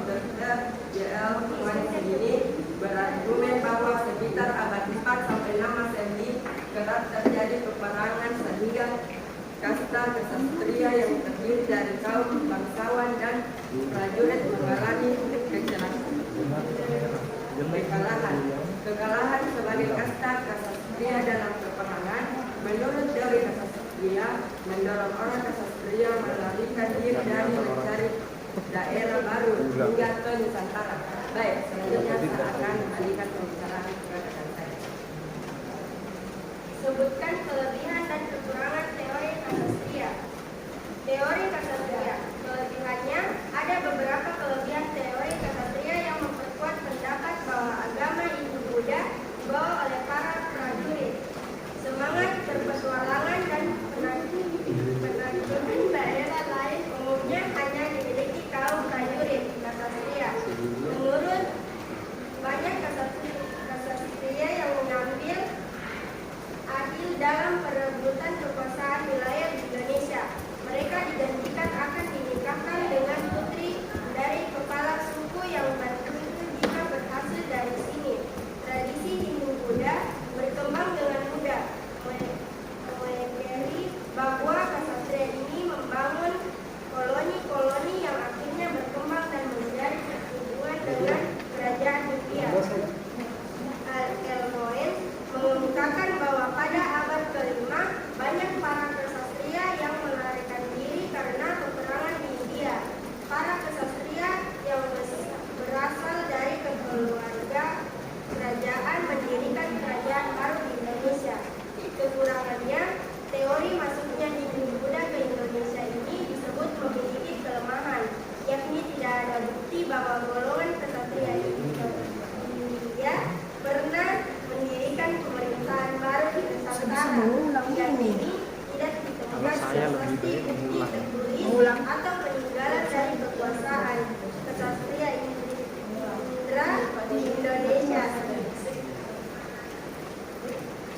Dr. J.L. White ini berargumen bahwa sekitar abad 4 sampai 6 Masehi kerap terjadi peperangan sehingga kasta ksatria yang terdiri dari kaum bangsawan dan prajurit mengalami kekalahan sebagai kasta ksatria dalam peperangan. Menurut teori ksatria, mendorong orang ksatria melarikan diri dari mencari daerah baru hingga ke Nusantara. Baik, selanjutnya saya akan alihkan pembicaraan ke rekan saya. Sebutkan kelebihan dan kekurangan teori Ksatria. Teori Ksatria. Kelebihannya, ada beberapa kelebihan teori Ksatria yang memperkuat pendapat bahwa agama Hindu-Buddha dibawa oleh para prajurit. Semangat berpetualangan dan penajukan daerah lain umumnya hanya dimiliki kaum prajurit Ksatria. Menurut banyak Ksatria yang mengambil adil dalam perebutan kekuasaan wilayah di Indonesia. Mereka dijanjikan akan dinikahkan dengan putri dari kepala suku yang bertentu jika berhasil dari sini. Tradisi Hindu-Buddha berkembang dengan mudah, mengajari bahwa Ksatria ini membangun koloni-koloni yang akhirnya berkembang dan menjadi berhubungan dengan kerajaan India. Al-Elmoen mengumumkakan bahwa pada abad ke-5 banyak para ksatria yang melarikan diri karena peperangan di India. Para ksatria yang berasal dari keluarga kerajaan mendirikan kerajaan baru di Indonesia. Kekurangannya, teori masuknya Hindu-Buddha ke Indonesia ini disebut memiliki kelemahan, yakni tidak ada bukti bahwa golongan ksatria India pernah mendirikan pemerintahan baru di Nusantara. Yang ini tidak ditemukan seperti bukti tertulis atau peninggalan dari kekuasaan ksatria Indra di Indonesia.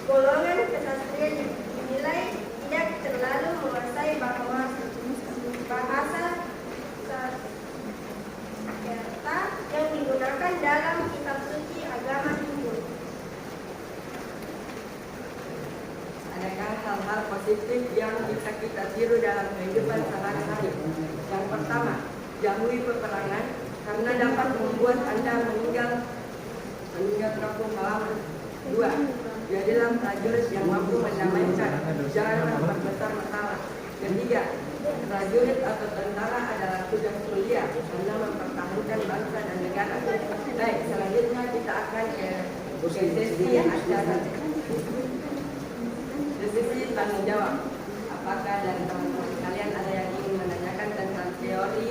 Golongan ksatria dinilai tidak terlalu menguasai bahasa Sanskerta yang digunakan dalam kitab suci agama Hindu. Adakah hal-hal positif yang bisa kita tiru dalam kehidupan sehari-hari? Yang pertama, jauhi peperangan karena dapat membuat Anda meninggal kampung halaman. 2. Jadilah prajurit yang mampu mendamaikan, jangan memperbesar masalah. 3. Prajurit atau tentara adalah tugas mulia karena mempertahankan bangsa dan negara. Baik, selanjutnya kita akan ke Sesi acara sesi tanggung jawab. Apakah dari teman-teman kalian ada yang ingin menanyakan tentang teori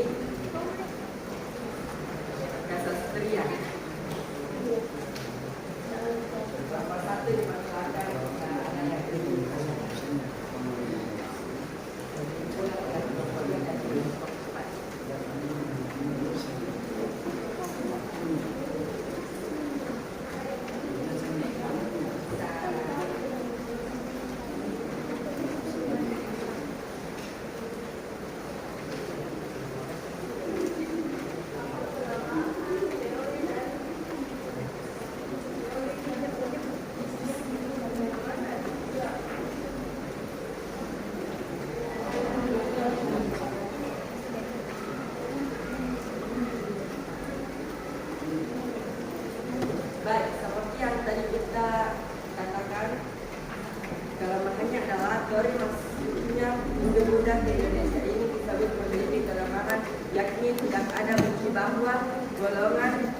kesastrian? Nomor 1 dipersilakan jika ada yang ingin. Baik, seperti yang tadi kita katakan, kelemahannya adalah teori masuknya Hindu-Buddha ke Indonesia ini disebut memiliki kelemahan, yakni tidak ada bukti bahwa golongan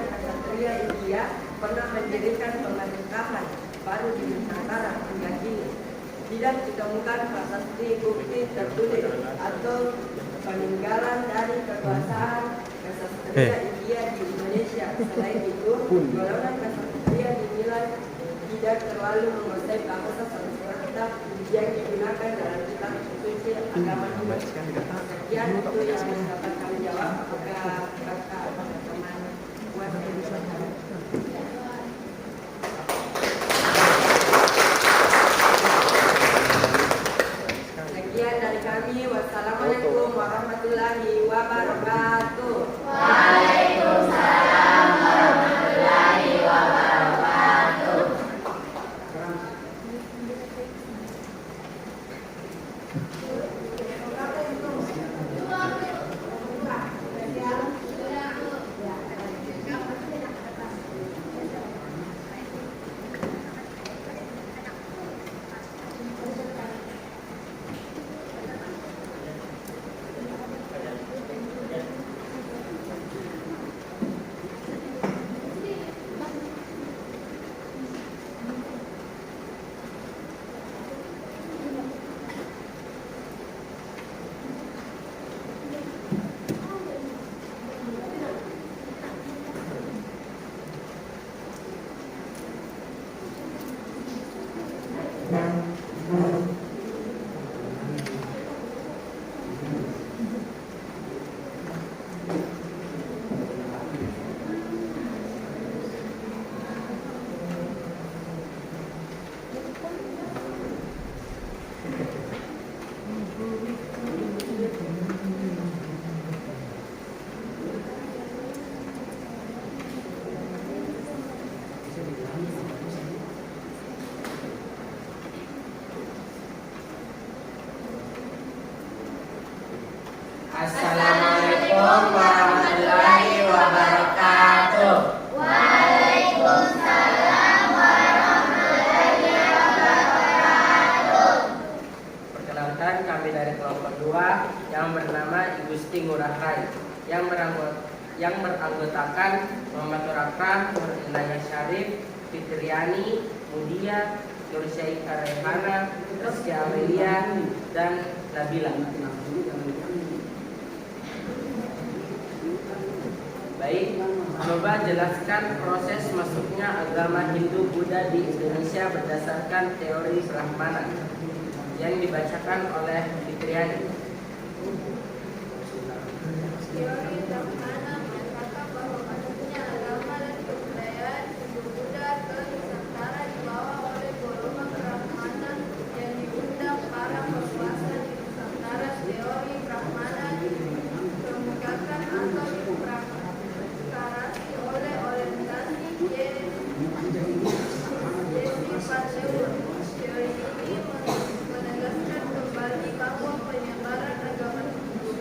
ksatria India pernah mendirikan pemerintahan baru di Nusantara hingga kini. Tidak ditemukan prasasti bukti tertulis atau peninggalan dari kekuasaan ksatria India di Indonesia. Selain itu, golongan ksatria dinilai tidak terlalu menguasai bahasa Sanskerta yang digunakan dalam kitab suci agama Hindu. Sekian itu yang dapat kami jawab. Apakah teman-teman buat sekian dari kami. Wassalamualaikum warahmatullahi wabarakatuh. Waalaikumsalam warahmatullahi wabarakatuh. Assalamualaikum warahmatullahi wabarakatuh. Waalaikumsalam warahmatullahi wabarakatuh. Perkenalkan, kami dari kelompok 2 yang bernama Igusti Ngurah Rai yang beranggotakan Muhammad Turakram, Nur Inayah Syarif, Fitriani, Mudia, Nur Syaika Rehana, Rizky Amelia, dan Nabila. Baik, coba jelaskan proses masuknya agama Hindu-Buddha di Indonesia berdasarkan teori Brahmana yang dibacakan oleh Fitriani. Teori Brahmana menyatakan bahwa masuknya agama dan kebudayaan Hindu-Buddha ke Nusantara dibawa oleh golongan Brahmana yang diundang para penguasa di Nusantara. Teori Brahmana dikemukakan atau diprakarsai oleh orientasi Yesi Pancewur. Teori ini menegaskan kembali bahwa penyebaran agama Hindu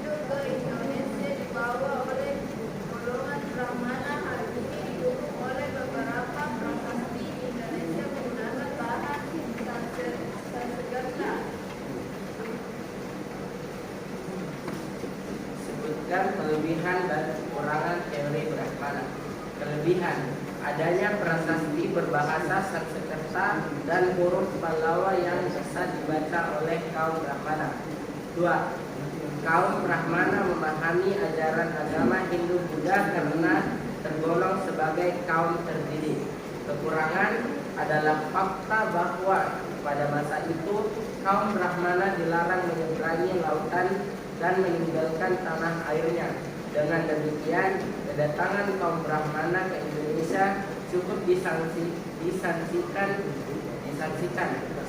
ke Indonesia dibawa oleh golongan Brahmana. Hal ini didukung oleh beberapa prasasti Indonesia menggunakan bahan Sanskerta. Sebutkan kelebihan dan kekurangan teori Brahmana. kelebihan adanya prasasti berbahasa Sanskerta dan huruf Pallawa yang bisa dibaca oleh kaum Brahmana. 2. Kaum Brahmana memahami ajaran agama Hindu-Buddha karena tergolong sebagai kaum terdidik. Kekurangan adalah fakta bahwa pada masa itu kaum Brahmana dilarang menyeberangi lautan dan meninggalkan tanah airnya. Dengan demikian, kedatangan kaum Brahmana ke Indonesia cukup disanksikan,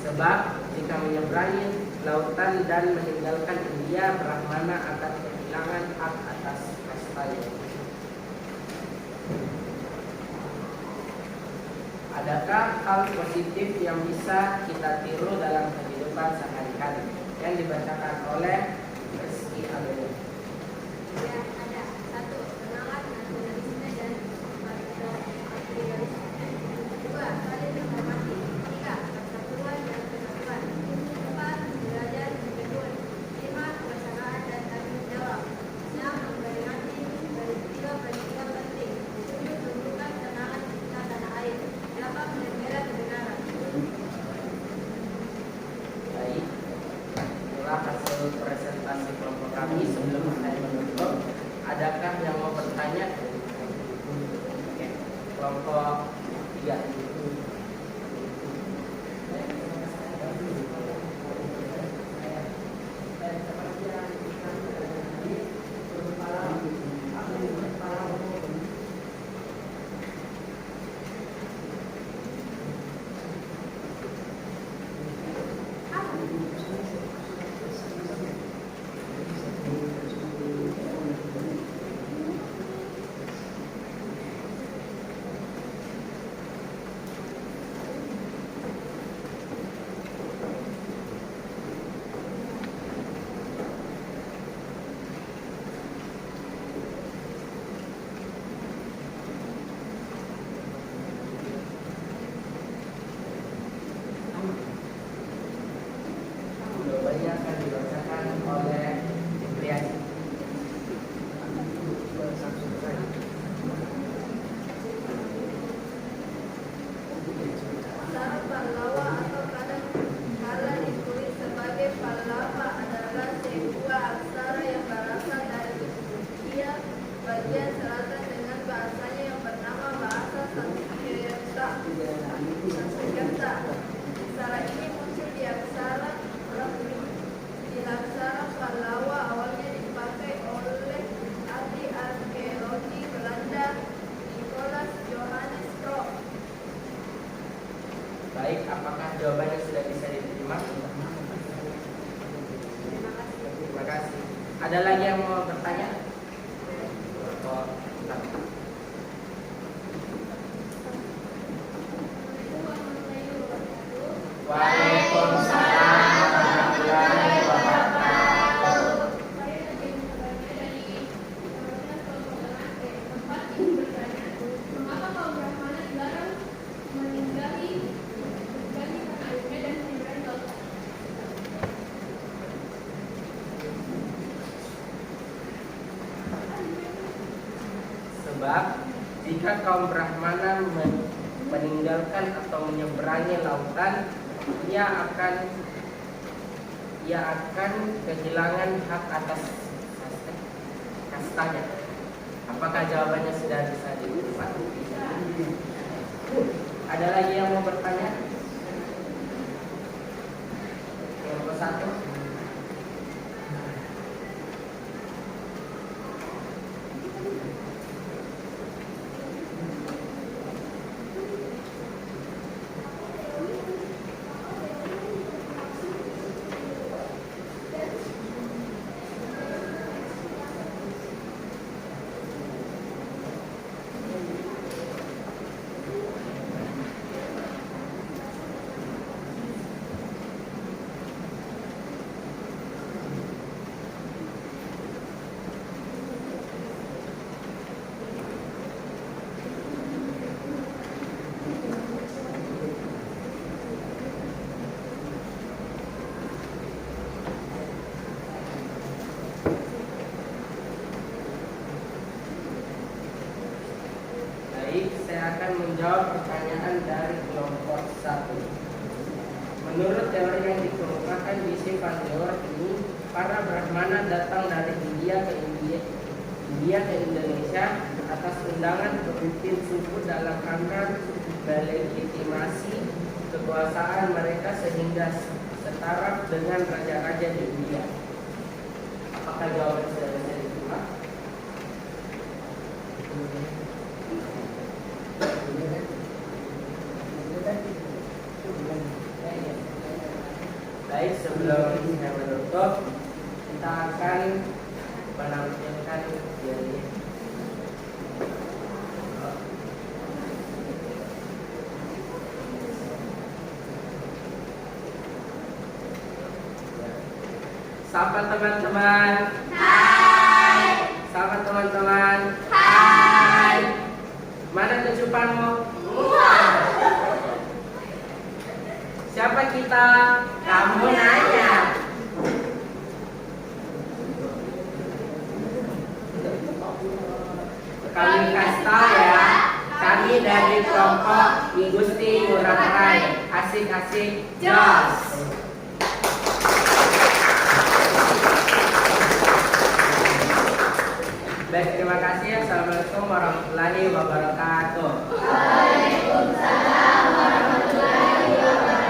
sebab jika menyeberangi lautan dan meninggalkan India, Brahmana akan kehilangan hak atas kastanya. Adakah hal positif yang bisa kita tiru dalam kehidupan sehari-hari? Yang dibacakan oleh Rizky Amelia. Ya, ada. 1. Semangat nasionalisme dan patriotisme. 2. Saling menghormati. 3. Persatuan dan kesatuan. 4. Belajar menjemput. 5. Kebersamaan dan tanggung jawab. 6. Memperingati peristiwa-peristiwa penting. 7. Tumbuhkan semangat cinta tanah air. 8. Membela kebenaran. Baik, itulah hasil presentasi kelompok kami. Sebelum saya menutup, adakah yang mau bertanya? Oke, kelompok 3. Jawabannya akan dibacakan oleh Priani. Aksara Pallawa atau kadang kala ditulis sebagai Pallava adalah sebuah aksara yang berasal dari India bagian selatan dengan bahasanya yang bernama bahasa Sanskerta. Aksara ini muncul di aksara Pallawa awalnya dipakai oleh ahli arkeologi Belanda Nicolaas Johannes Krop. Baik, apakah jawabannya sudah bisa diterima? Terima kasih. Ada lagi yang mau bertanya? Oh, bentar. Waalaikumsalam warahmatullahi wabarakatuh. Mengapa kaum Brahmana dilarang meninggali dan menyeberangi lautan? Sebab jika kaum Brahmana meninggalkan atau menyeberangi lautan, ia akan kehilangan hak atas kastanya. Apakah jawabannya sudah bisa diterima? Ada lagi yang mau bertanya? Kelompok 1. akan menjawab pertanyaan dari kelompok 1. Menurut teori yang dikemukakan di Sivandeor ini, para Brahmana datang dari India ke Indonesia atas undangan pemimpin suku dalam rangka melegitimasi kekuasaan mereka sehingga setara dengan raja-raja di India. Apakah jawaban sudah bisa diterima? Baik, sebelum saya menutup, kita akan menampilkan dari sapa teman-teman. Hai. Sapa teman-teman. Hai. Mana kecupanmu? Siapa kita? Kamu nanya. Kami kasih tahu ya. Kami dari kelompok Gusti Ngurah Rai. Asik-asik. Jos. Baik, terima kasih. Assalamualaikum warahmatullahi wabarakatuh. Waalaikumsalam warahmatullahi wabarakatuh.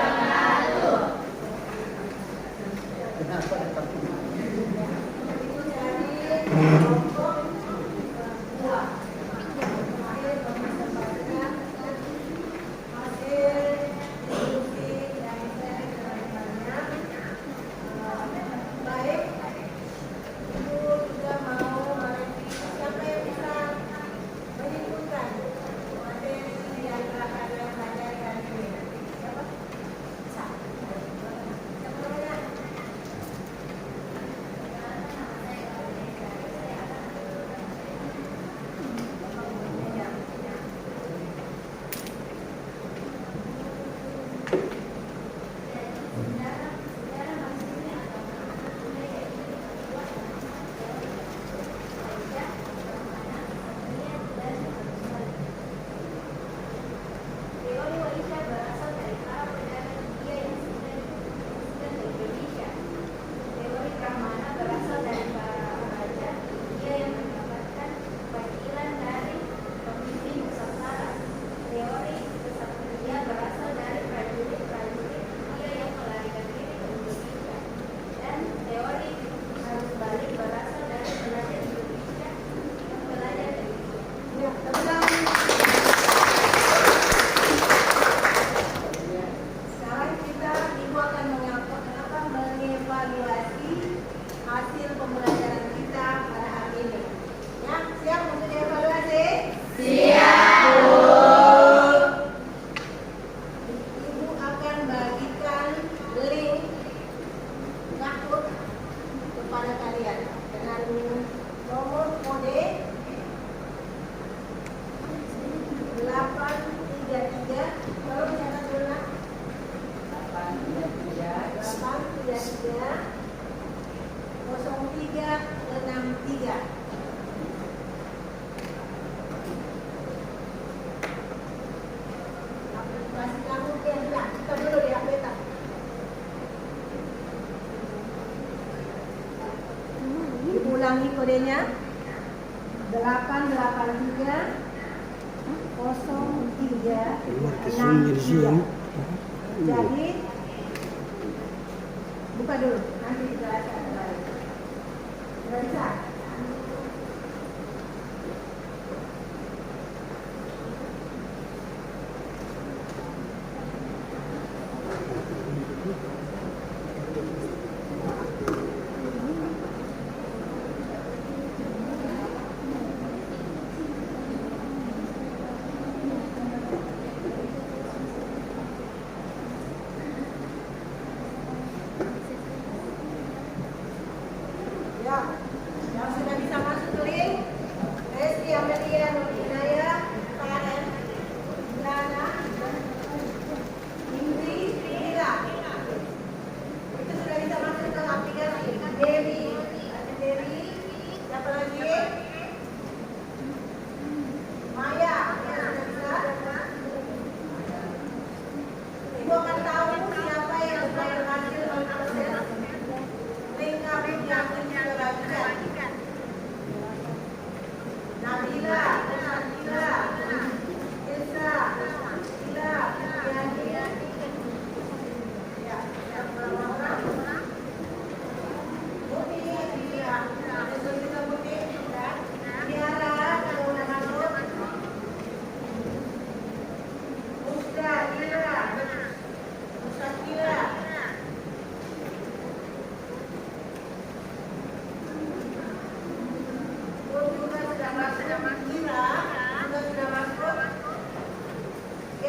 Ulangi kodenya 883 0363. Jadi buka dulu, nanti dijelaskan kembali. Sudah bisa? Ya,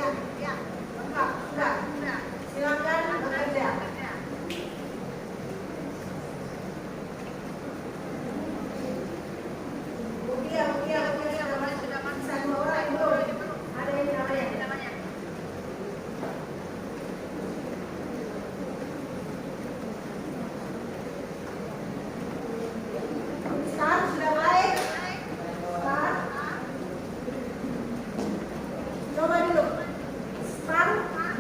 Lengkap, sudah. Silakan bekerja. Mutia, sudah bisa 2 orang belum? Ada yang namanya. Sekarang sudah baik. Sekarang coba dulu. Start,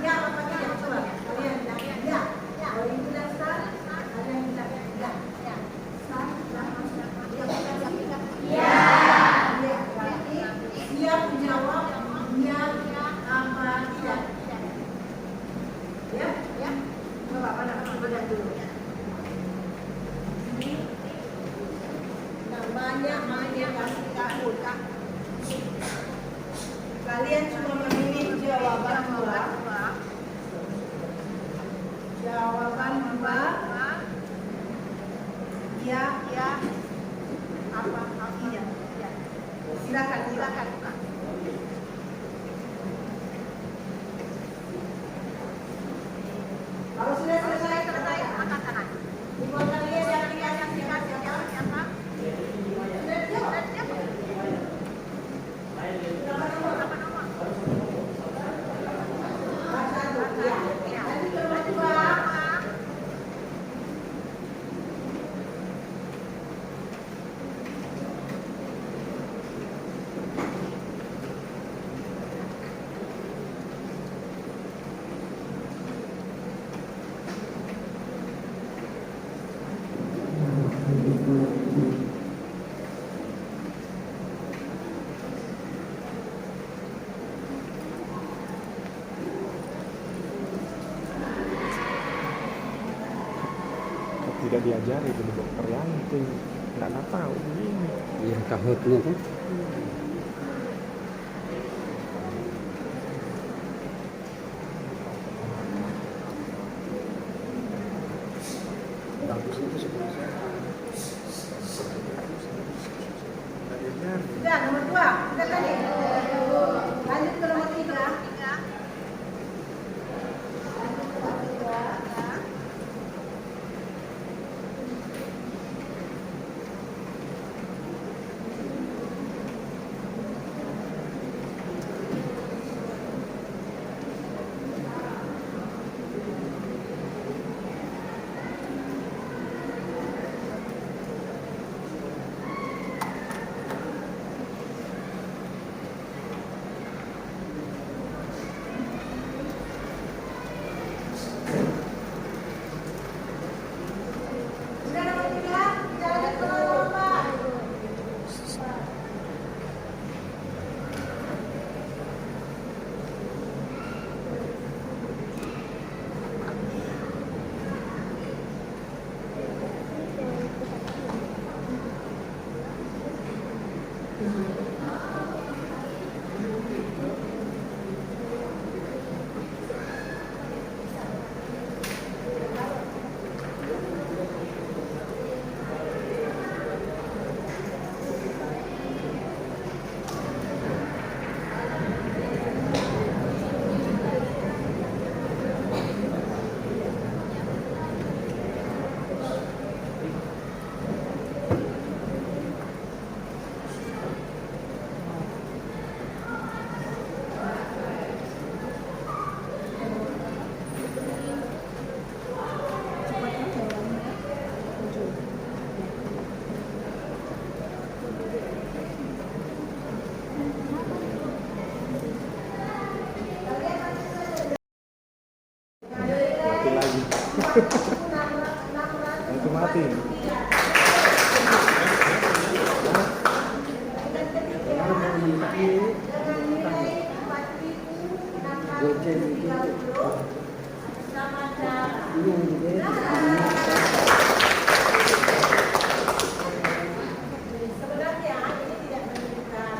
ya apa tidak? Coba kalian bilang ya. Kalau yang bilang start, ada yang bilang ya. Start, ya. Ya, berarti siap menjawab ya apa tidak. Ya. Coba mana lihat dulu. Ini namanya kasih kamu. Kalian cuma memilih jawaban 2. Jawaban 2. Ya, apa tidak. Silakan. Kalau sudah selesai, angkat tangan. Ibu kalian yang dikasih siapa? Sudah jawab. Berapa nomor? 1. Ya. Nanti nomor 2. Tidak diajari jadi dokter yanti, nggak tahu begini. Iya, kahutnya tuh. Sudah, nomor 2. Sudah tadi. Lanjut ke nomor 3. Itu mati. Sebenarnya ini tidak menunjukkan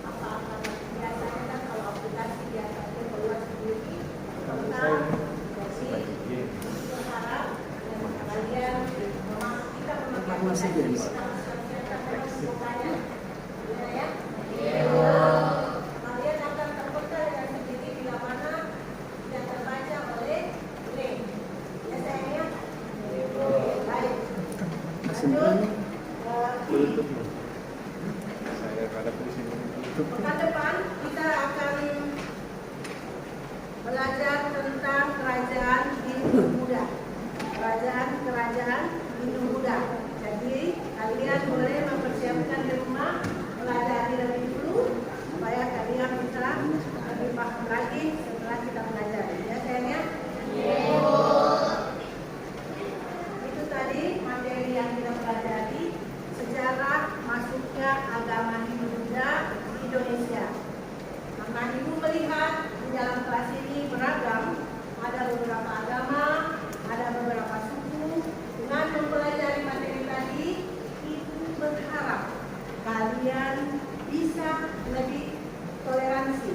apa-apa. Biasanya kan kalau aplikasi biasanya keluar sendiri. Masih jadi. Kalian akan terbekal dengan sendiri belajar tentang kerajaan Hindu Buddha. Kerajaan Hindu Buddha. Jadi kalian boleh mempersiapkan di rumah, pelajari lebih dulu supaya kalian bisa lebih paham lagi setelah kita belajar. Ya sayangnya? Itu tadi materi yang kita pelajari, sejarah masuknya agama Hindu Buddha di Indonesia. Maka Ibu melihat di dalam kelas ini beragam, ada beberapa agama, ada beberapa suku. Dengan mempelajari materi tadi, Ibu berharap kalian bisa lebih toleransi,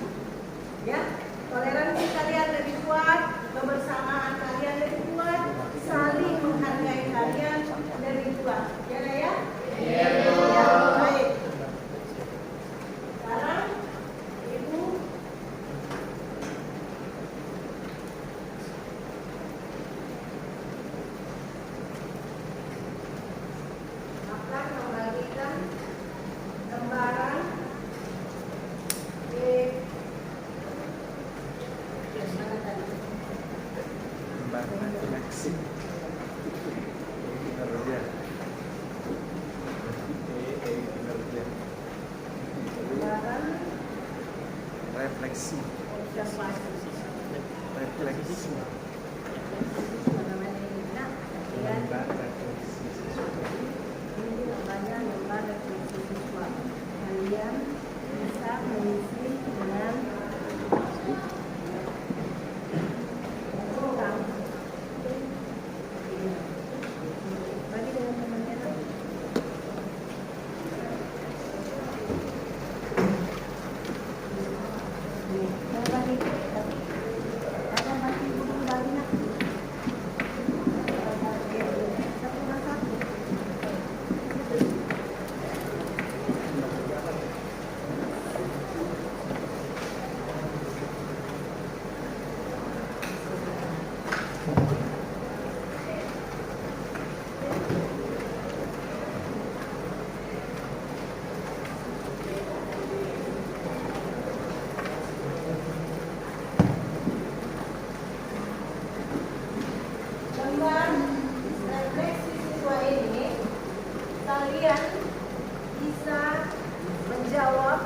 ya, toleransi kalian lebih kuat, kebersamaan kalian lebih kuat, saling menghargai kalian lebih kuat, ya ya? Ya, baik. Sekarang Ibu akan membagikan lembaran refleksi kinerja refleksi kalian bisa mengisi dengan bagi dengan temannya. Lembar refleksi siswa ini kalian bisa menjawab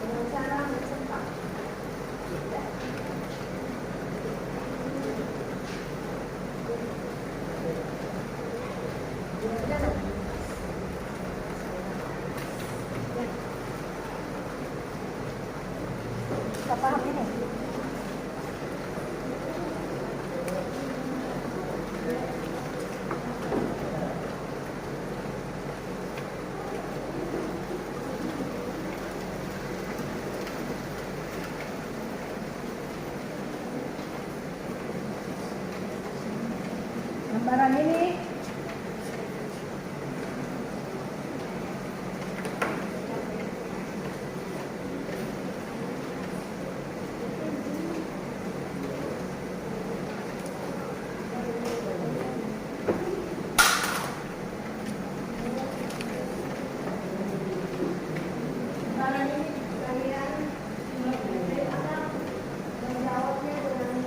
dengan cara mencetak. Kita paham ini? Lembaran ini kalian menjawabnya dengan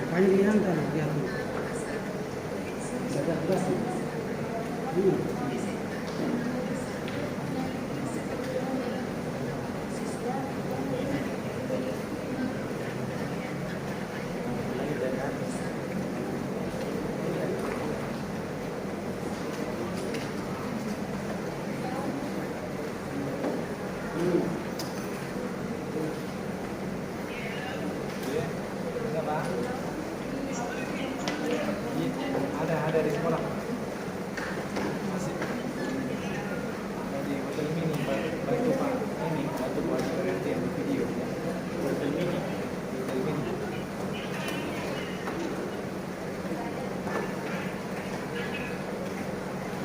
Banyak yang hantar dia tu. ada di sekolah. Masih. Jadi hotel mini bantu Pak ini bantu buat berhenti ambil video. Hotel mini. Hotel mini.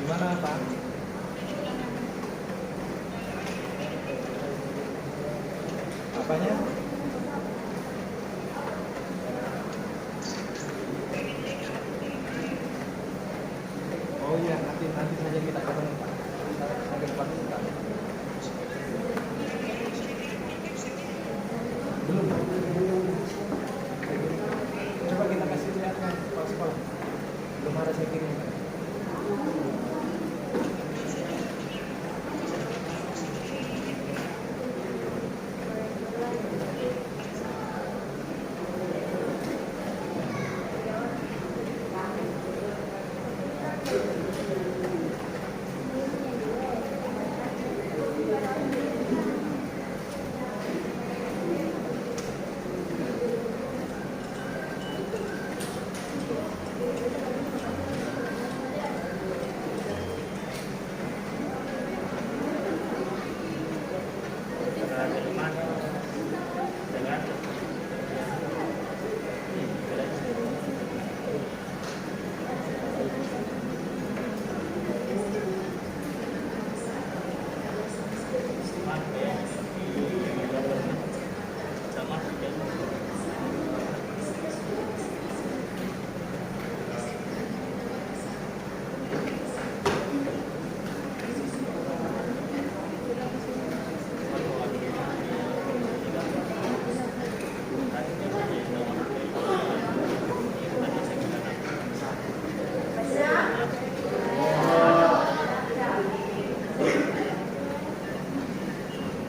Gimana Pak? Apanya? Oh iya, nanti saja kita ketemu Pak. Kita ke depan sebentar. Belum. Coba kita kasih lihat kan sekolah. Belum ada saya kirim.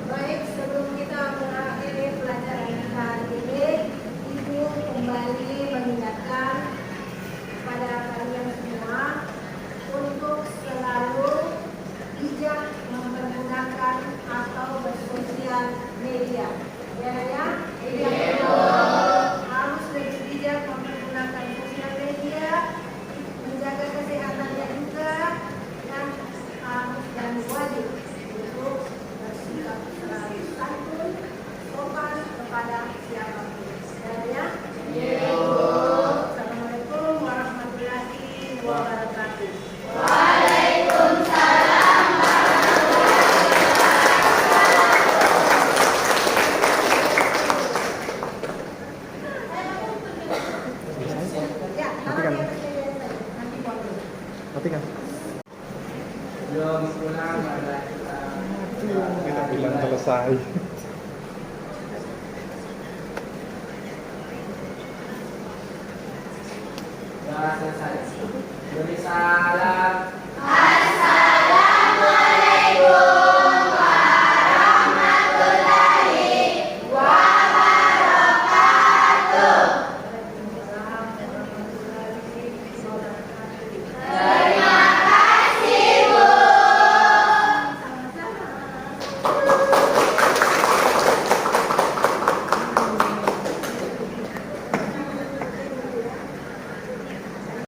Baik, sebelum kita mengakhiri pelajaran kita hari ini, Ibu kembali mengingatkan kepada kalian semua untuk selalu bijak mempergunakan atau bersosial media. Ya. Harus lebih bijak mempergunakan sosial media, menjaga kesehatannya juga, dan harus dan wajib untuk bersikap selalu santun, sopan kepada siapapun. Ya. Assalamualaikum warahmatullahi wabarakatuh. Matikan. Belum pulang malah Kita bilang selesai. Ya selesai. Beri salam